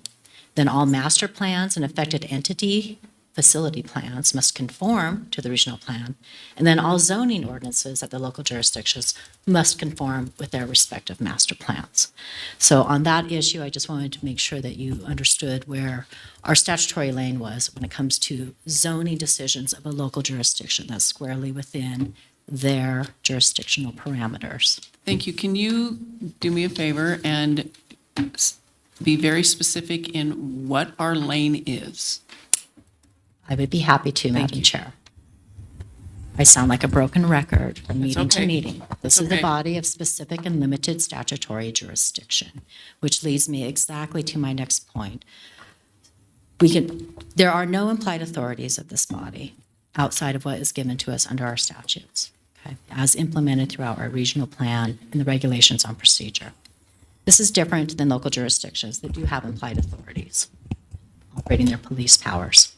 then all master plans and affected entity facility plans must conform to the regional plan, and then all zoning ordinances at the local jurisdictions must conform with their respective master plans. So on that issue, I just wanted to make sure that you understood where our statutory lane was when it comes to zoning decisions of a local jurisdiction that's squarely within their jurisdictional parameters. Thank you. Can you do me a favor and be very specific in what our lane is? I would be happy to, Madam Chair. I sound like a broken record from meeting to okay. meeting. This is okay. the body of specific and limited statutory jurisdiction, which leads me exactly to my next point. There are no implied authorities of this body outside of what is given to us under our statutes, okay, as implemented throughout our regional plan and the regulations on procedure. This is different than local jurisdictions that do have implied authorities operating their police powers.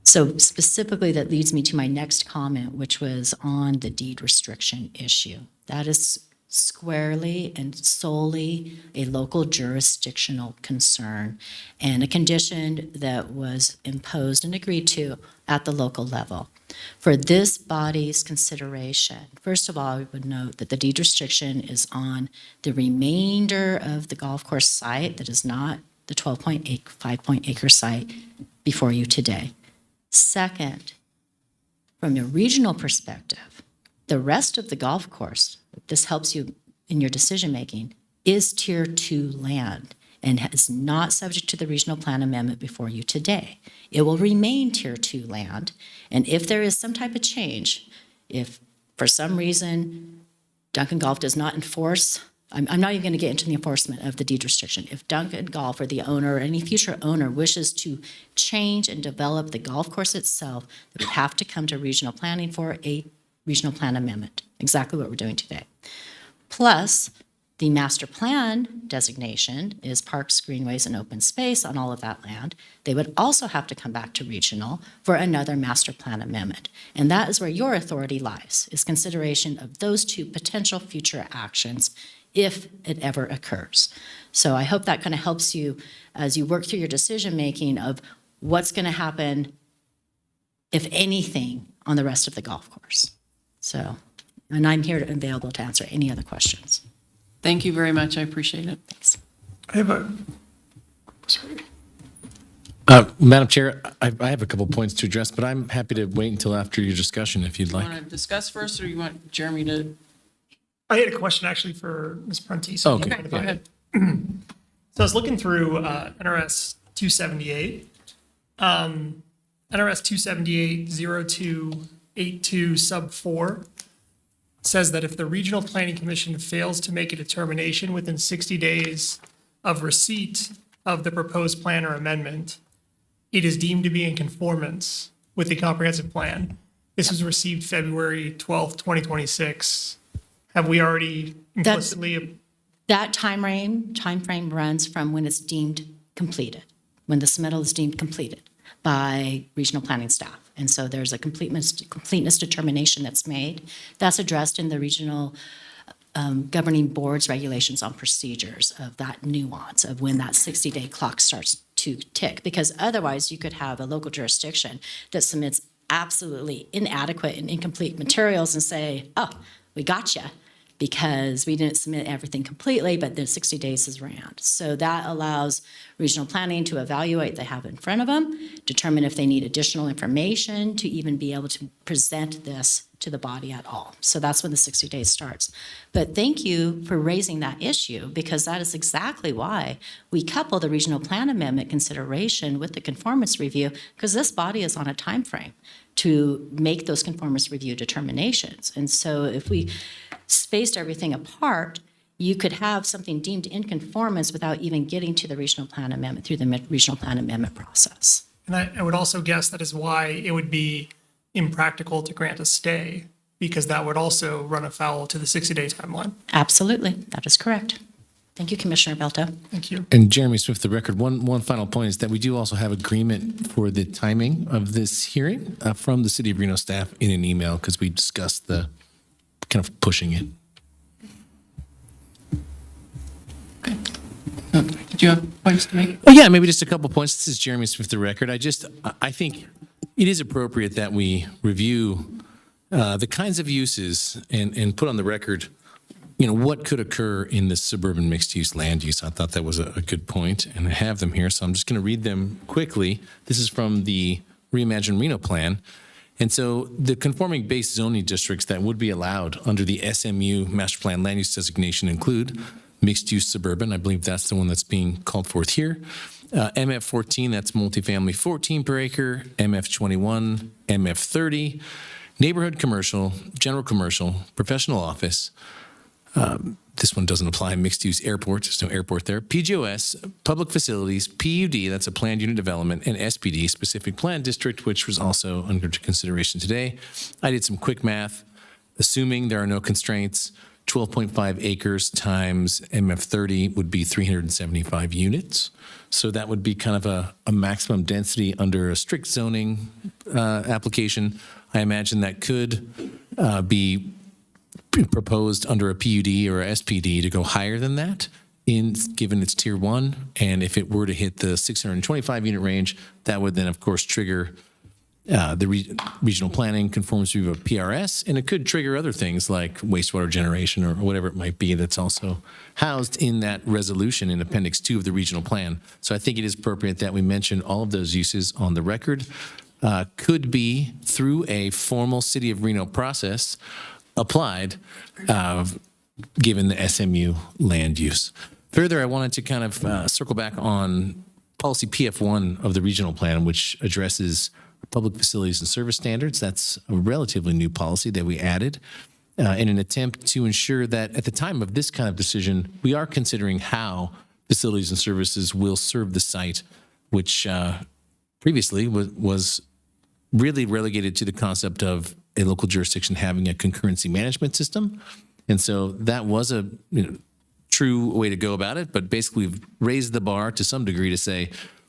So specifically, that leads me to my next comment, which was on the deed restriction issue. That is squarely and solely a local jurisdictional concern and a condition that was imposed and agreed to at the local level. For this body's consideration, first of all, I would note that the deed restriction is on the remainder of the golf course site that is not the 12.5 acre site before you today. Second, from a regional perspective, the rest of the golf course, if this helps you in your decision-making, is Tier 2 land and is not subject to the regional plan amendment before you today. It will remain Tier 2 land, and if there is some type of change, if for some reason Duncan Golf does not enforce, I'm not even going to get into the enforcement of the deed restriction. If Duncan Golf or the owner or any future owner wishes to change and develop the golf course itself, they would have to come to regional planning for a regional plan amendment, exactly what we're doing today. Plus, The master plan designation is parks, greenways, and open space on all of that land. They would also have to come back to regional for another master plan amendment. And that is where your authority lies, is consideration of those two potential future actions if it ever occurs. So I hope that kind of helps you as you work through your decision-making of what's going to happen, if anything, on the rest of the golf course. So, and I'm here and available to answer any other questions. Thank you very much. I appreciate it. Thanks. I have a, sorry. Madam Chair, I have a couple points to address, but I'm happy to wait until after your discussion if you'd like. Want to discuss first, or you want Jeremy to? I had a question actually for Ms. Prunty. So Okay. go ahead. So I was looking through NRS 278. NRS 278-0282 sub 4 says that if the Regional Planning Commission fails to make a determination within 60 days of receipt of the proposed plan or amendment, it is deemed to be in conformance with the comprehensive plan. This was received February 12th, 2026. Have we already implicitly? That time frame runs from when it's deemed completed, when the submittal is deemed completed by regional planning staff. And so there's a completeness determination that's made. That's addressed in the regional governing board's regulations on procedures of that nuance of when that 60-day clock starts to tick. Because otherwise you could have a local jurisdiction that submits absolutely inadequate and incomplete materials and say, oh, we got you, because we didn't submit everything completely, but then 60 days is ran. So that allows regional planning to evaluate what they have in front of them, determine if they need additional information to even be able to present this to the body at all. So that's when the 60 days starts. But thank you for raising that issue, because that is exactly why we couple the regional plan amendment consideration with the conformance review, because this body is on a time frame to make those conformance review determinations. And so if we spaced everything apart, you could have something deemed in conformance without even getting to the regional plan amendment through the regional plan amendment process. And I would also guess that is why it would be impractical to grant a stay, because that would also run afoul to the 60-day timeline. Absolutely, that is correct. Thank you, Commissioner Belto. Thank you. And Jeremy Swift, the record, one final point is that we do also have agreement for the timing of this hearing from the City of Reno staff in an email, because we discussed the kind of pushing it. Did you have points to make? Oh, yeah, maybe just a couple points. This is Jeremy Swift, the record. I think it is appropriate that we review the kinds of uses and put on the record, what could occur in this suburban mixed-use land use. I thought that was a good point, and I have them here, so I'm just going to read them quickly. This is from the Reimagine Reno plan. And so the conforming base zoning districts that would be allowed under the SMU master plan land use designation include mixed-use suburban. I believe that's the one that's being called forth here. MF 14, that's multifamily 14 per acre. MF 21, MF 30, neighborhood commercial, general commercial, professional office. This one doesn't apply. Mixed-use airport, there's no airport there. PGOS, public facilities, PUD, that's a planned unit development, and SPD, specific plan district, which was also under consideration today. I did some quick math, assuming there are no constraints. 12.5 acres times MF30 would be 375 units. So that would be kind of a maximum density under a strict zoning application. I imagine that could be proposed under a PUD or a SPD to go higher than that, given it's tier 1. And if it were to hit the 625 unit range, that would then, of course, trigger the regional planning conformance review of PRS, and it could trigger other things like wastewater generation or whatever it might be that's also housed in that resolution in Appendix 2 of the regional plan. So I think it is appropriate that we mention all of those uses on the record. Could be through a formal City of Reno process applied, given the SMU land use. Further, I wanted to kind of circle back on policy PF1 of the regional plan, which addresses public facilities and service standards. That's a relatively new policy that we added in an attempt to ensure that at the time of this kind of decision, we are considering how facilities and services will serve the site, which previously was really relegated to the concept of a local jurisdiction having a concurrency management system. And so that was a true way to go about it, but basically we've raised the bar to some degree to say,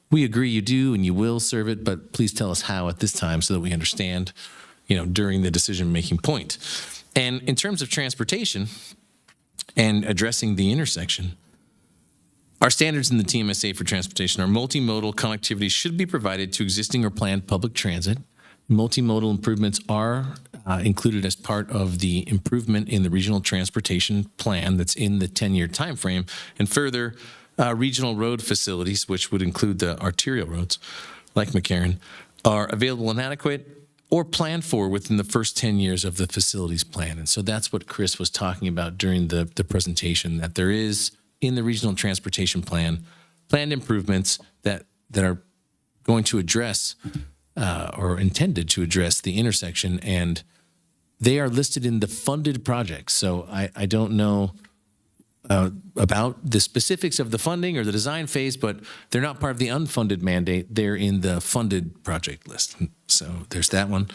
we agree you do and you will serve it, but please tell us how at this time so that we understand, during the decision-making point. And in terms of transportation and addressing the intersection, our standards in the TMSA for transportation are multimodal connectivity should be provided to existing or planned public transit. Multimodal improvements are included as part of the improvement in the regional transportation plan that's in the 10-year timeframe. And further, regional road facilities, which would include the arterial roads like McCarran, are available and adequate or planned for within the first 10 years of the facilities plan. And so that's what Chris was talking about during the presentation, that there is in the regional transportation plan, planned improvements that are going to address or intended to address the intersection, and they are listed in the funded projects. So I don't know about the specifics of the funding or the design phase, but they're not part of the unfunded mandate. They're in the funded project list. So there's that one.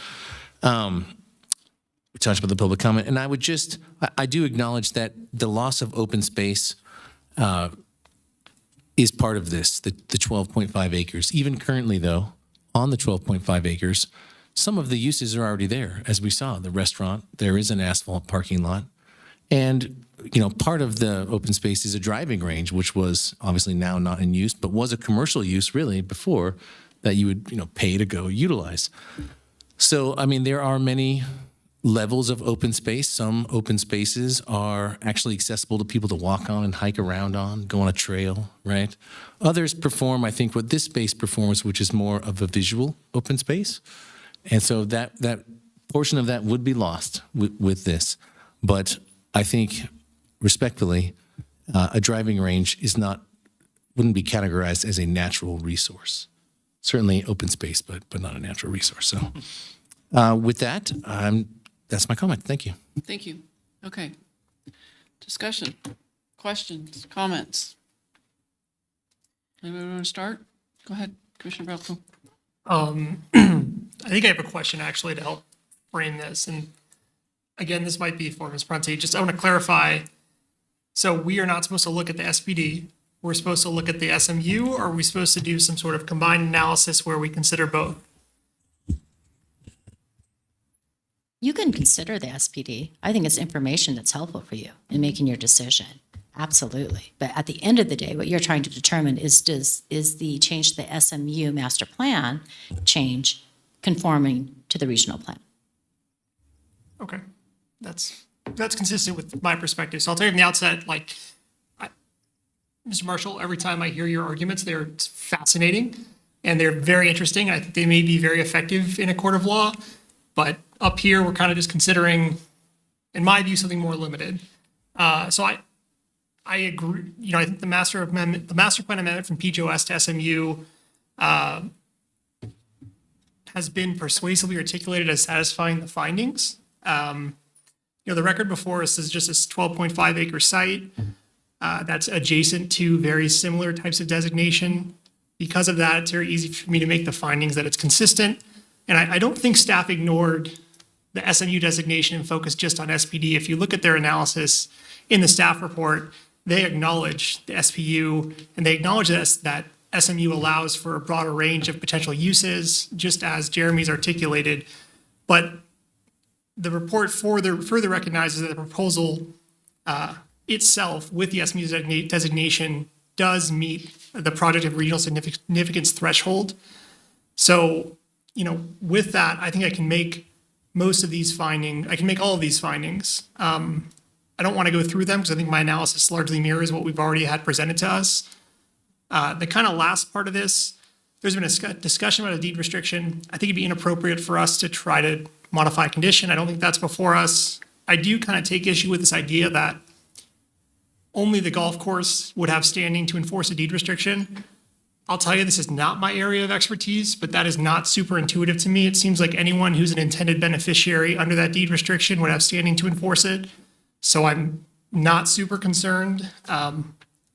We talked about the public comment, and I do acknowledge that the loss of open space is part of this, the 12.5 acres. Even currently, though, on the 12.5 acres, some of the uses are already there. As we saw, the restaurant, there is an asphalt parking lot. And, part of the open space is a driving range, which was obviously now not in use, but was a commercial use really before that you would, pay to go utilize. So, there are many levels of open space. Some open spaces are actually accessible to people to walk on and hike around on, go on a trail, right? Others perform, I think, what this space performs, which is more of a visual open space. And so that portion of that would be lost with this. But I think, respectfully, a driving range wouldn't be categorized as a natural resource. Certainly open space, but not a natural resource. So with that, that's my comment. Thank you. Thank you. Okay. Discussion, questions, comments? Anybody want to start? Go ahead, Commissioner Belko. I think I have a question actually to help frame this. And again, this might be for Ms. Prunty. I want to clarify. So we are not supposed to look at the SPD. We're supposed to look at the SMU, or are we supposed to do some sort of combined analysis where we consider both? You can consider the SPD. I think it's information that's helpful for you in making your decision. Absolutely. But at the end of the day, what you're trying to determine is the change to the SMU master plan change conforming to the regional plan. Okay. That's consistent with my perspective. So I'll tell you from the outset, Mr. Marshall, every time I hear your arguments, they're fascinating and they're very interesting. I think they may be very effective in a court of law, but up here, we're kind of just considering, in my view, something more limited. So I agree. I think the master plan amendment from PJOS to SMU has been persuasively articulated as satisfying the findings. The record before us is just this 12.5 acre site that's adjacent to very similar types of designation. Because of that, it's very easy for me to make the findings that it's consistent. And I don't think staff ignored the SMU designation and focused just on SPD. If you look at their analysis in the staff report, they acknowledge the SPU and they acknowledge that SMU allows for a broader range of potential uses, just as Jeremy's articulated. But the report further recognizes that the proposal itself with the SMU designation does meet the project of regional significance threshold. So, with that, I think I can make most of these findings. I can make all of these findings. I don't want to go through them because I think my analysis largely mirrors what we've already had presented to us. The kind of last part of this, there's been a discussion about a deed restriction. I think it'd be inappropriate for us to try to modify a condition. I don't think that's before us. I do kind of take issue with this idea that only the golf course would have standing to enforce a deed restriction. I'll tell you, this is not my area of expertise, but that is not super intuitive to me. It seems like anyone who's an intended beneficiary under that deed restriction would have standing to enforce it. So I'm not super concerned. I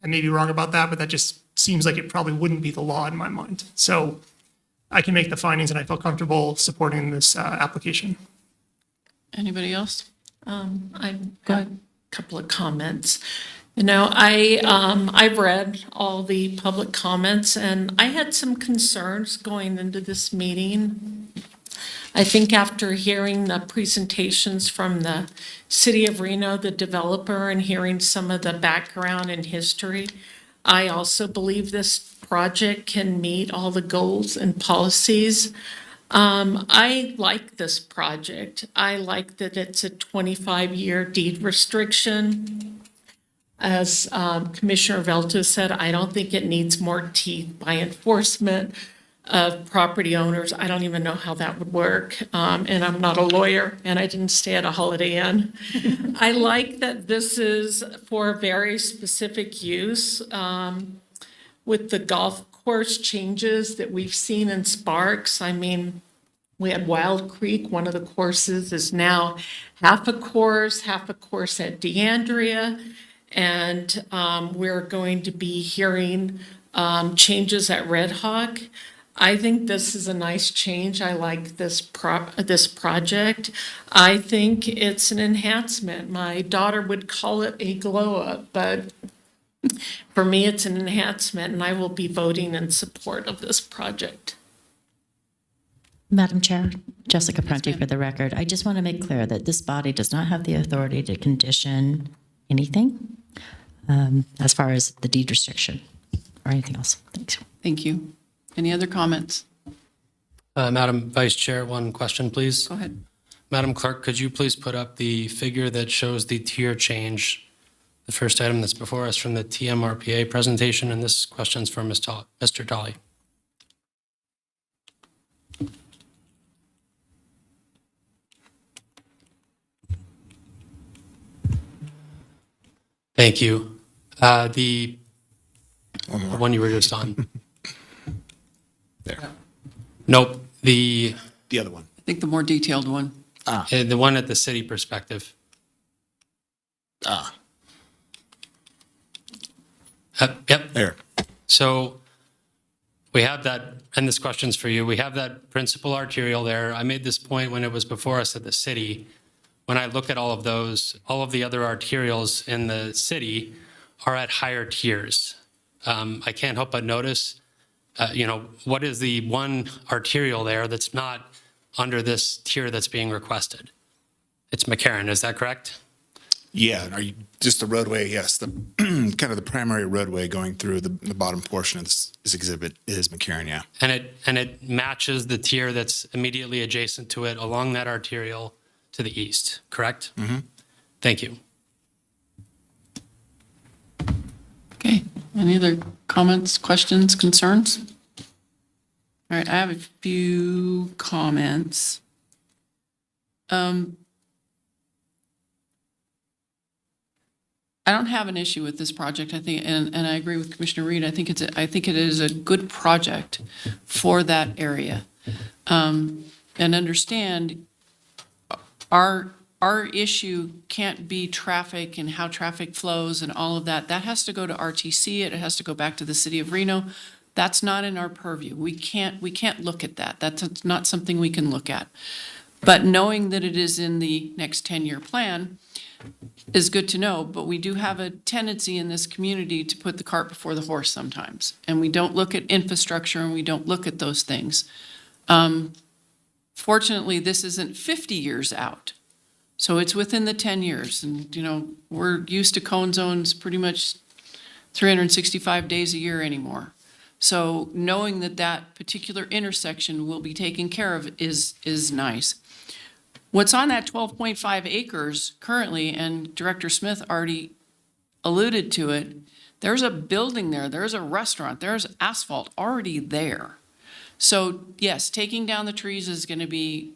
may be wrong about that, but that just seems like it probably wouldn't be the law in my mind. So I can make the findings and I feel comfortable supporting this application. Anybody else? I've got a couple of comments. You know, I've read all the public comments, and I had some concerns going into this meeting. I think after hearing the presentations from the City of Reno, the developer, and hearing some of the background and history, I also believe this project can meet all the goals and policies. I like this project. I like that it's a 25-year deed restriction. As Commissioner Velto said, I don't think it needs more teeth by enforcement of property owners. I don't even know how that would work. And I'm not a lawyer, and I didn't stay at a Holiday Inn. I like that this is for very specific use. With the golf course changes that we've seen in Sparks, I mean, we had Wild Creek, one of the courses is now half a course at DeAndrea. And we're going to be hearing changes at Red Hawk. I think this is a nice change. I like this project. I think it's an enhancement. My daughter would call it a glow up, but for me, it's an enhancement, and I will be voting in support of this project. Madam Chair, Jessica Prunty for the record. I just want to make clear that this body does not have the authority to condition anything as far as the deed restriction or anything else. Thanks. Thank you. Any other comments? Madam Vice Chair, one question, please. Go ahead. Madam Clerk, could you please put up the figure that shows the tier change, the first item that's before us from the TMRPA presentation? And this question's for Mr. Tully. Thank you. The one you were just on. There. Nope. The other one. I think the more detailed one. The one at the city perspective. Yep. There. So we have that, and this question's for you. We have that principal arterial there. I made this point when it was before us at the city. When I look at all of those, all of the other arterials in the city are at higher tiers. I can't help but notice, what is the one arterial there that's not under this tier that's being requested? It's McCarran, is that correct? Yeah, are you just the roadway? Yes, the kind of the primary roadway going through the bottom portion of this exhibit is McCarran. Yeah, and it matches the tier that's immediately adjacent to it along that arterial to the east, correct? Mm-hmm. Thank you. Okay. Any other comments, questions, concerns? All right, I have a few comments. I don't have an issue with this project. I think, and I agree with Commissioner Reed. I think it is a good project for that area. And understand our issue can't be traffic and how traffic flows and all of that. That has to go to RTC. It has to go back to the City of Reno. That's not in our purview. We can't look at that. That's not something we can look at. But knowing that it is in the next 10-year plan is good to know, but we do have a tendency in this community to put the cart before the horse sometimes. And we don't look at infrastructure and we don't look at those things. Fortunately, this isn't 50 years out. So it's within the 10 years. And, we're used to cone zones pretty much 365 days a year anymore. So knowing that that particular intersection will be taken care of is nice. What's on that 12.5 acres currently, and Director Smith already alluded to it, there's a building there, there's a restaurant, there's asphalt already there. So yes, taking down the trees is going to be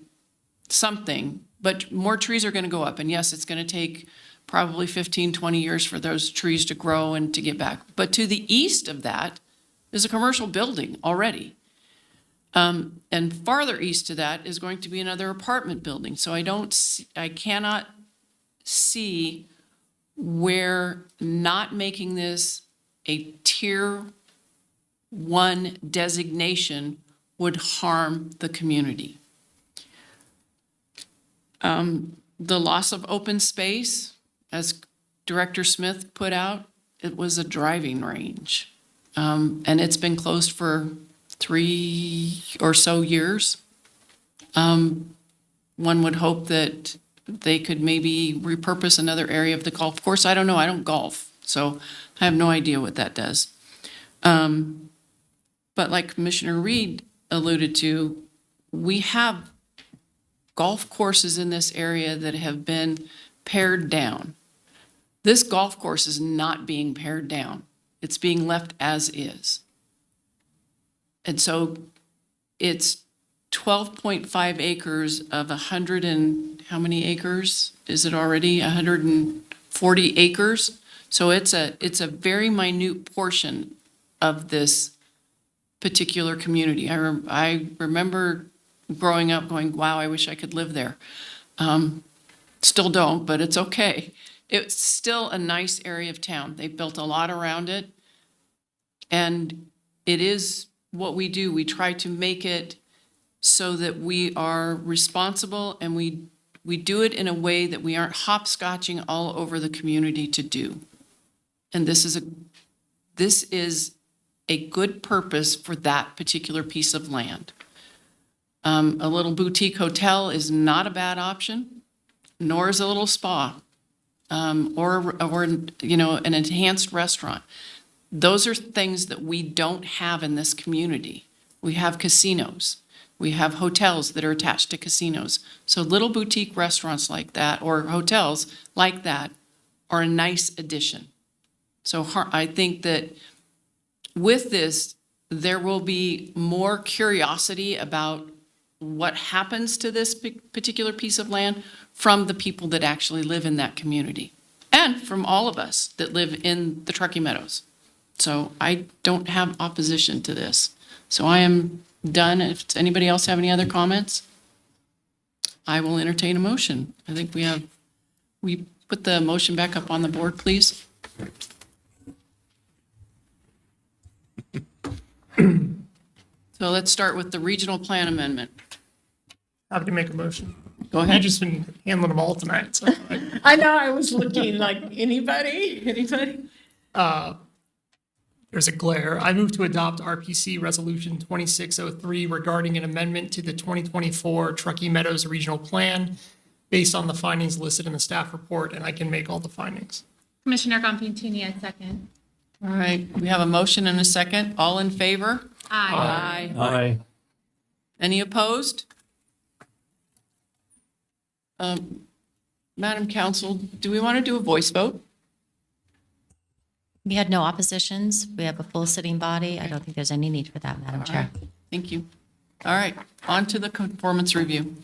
something, but more trees are going to go up. And yes, it's going to take probably 15, 20 years for those trees to grow and to get back. But to the east of that is a commercial building already. And farther east of that is going to be another apartment building. So I cannot see where not making this a tier 1 designation would harm the community. The loss of open space, as Director Smith put out, it was a driving range. And it's been closed for 3 or so years. One would hope that they could maybe repurpose another area of the golf course. I don't know, I don't golf, so I have no idea what that does. But like Commissioner Reed alluded to, we have golf courses in this area that have been pared down. This golf course is not being pared down. It's being left as is. And so it's 12.5 acres of 100 and how many acres? Is it already 140 acres? So it's a very minute portion of this particular community. I remember growing up going, wow, I wish I could live there. Still don't, but it's okay. It's still a nice area of town. They built a lot around it. And it is what we do. We try to make it so that we are responsible and we do it in a way that we aren't hopscotching all over the community to do. And this is a good purpose for that particular piece of land. A little boutique hotel is not a bad option, nor is a little spa, or you know, an enhanced restaurant. Those are things that we don't have in this community. We have casinos. We have hotels that are attached to casinos. So little boutique restaurants like that or hotels like that are a nice addition. So I think that with this, there will be more curiosity about what happens to this particular piece of land from the people that actually live in that community and from all of us that live in the Truckee Meadows. So I don't have opposition to this. So I am done. If anybody else have any other comments, I will entertain a motion. I think we put the motion back up on the board, please. So let's start with the regional plan amendment. Happy to make a motion. Go ahead. You've just been handling them all tonight, so. I know, I was looking like, anybody? There's a glare. I move to adopt RPC Resolution 2603 regarding an amendment to the 2024 Truckee Meadows Regional Plan based on the findings listed in the staff report, and I can make all the findings. Commissioner Gompintini, I second. All right, we have a motion and a second. All in favor? Aye. Aye. Any opposed? Madam Council, do we want to do a voice vote? We had no oppositions. We have a full sitting body. I don't think there's any need for that, Madam Chair. Thank you. All right, on to the conformance review.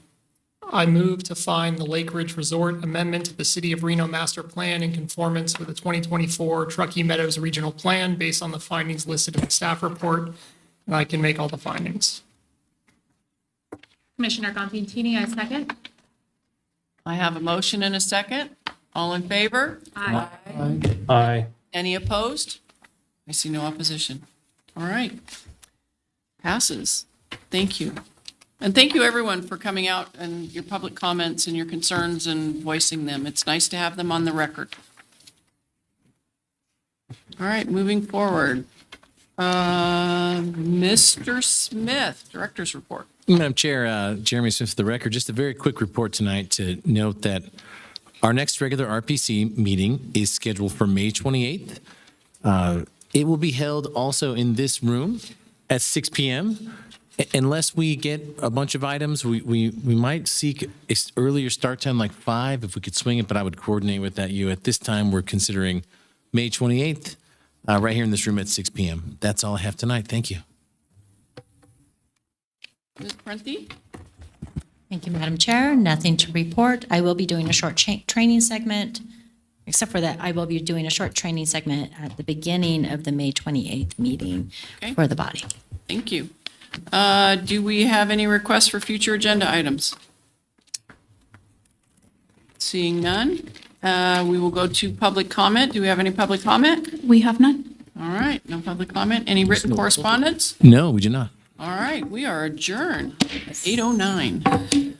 I move to find the Lake Ridge Resort amendment to the City of Reno Master Plan in conformance with the 2024 Truckee Meadows Regional Plan based on the findings listed in the staff report, and I can make all the findings. Commissioner Gompintini, I second. I have a motion and a second. All in favor? Aye. Aye. Any opposed? I see no opposition. All right. Passes. Thank you. And thank you, everyone, for coming out and your public comments and your concerns and voicing them. It's nice to have them on the record. All right, moving forward. Mr. Smith, Director's Report. Madam Chair, Jeremy Smith for the record. Just a very quick report tonight to note that our next regular RPC meeting is scheduled for May 28th. It will be held also in this room at 6 p.m. Unless we get a bunch of items, we might seek an earlier start time, like 5, if we could swing it, but I would coordinate with that. At this time, we're considering May 28th, right here in this room at 6 p.m. That's all I have tonight. Thank you. Ms. Prenti? Thank you, Madam Chair. Nothing to report. I will be doing a short training segment. Except for that, I will be doing a short training segment at the beginning of the May 28th meeting for the body. Thank you. Do we have any requests for future agenda items? Seeing none, we will go to public comment. Do we have any public comment? We have none. All right, no public comment. Any written correspondence? No, we do not. All right, we are adjourned at 8:09.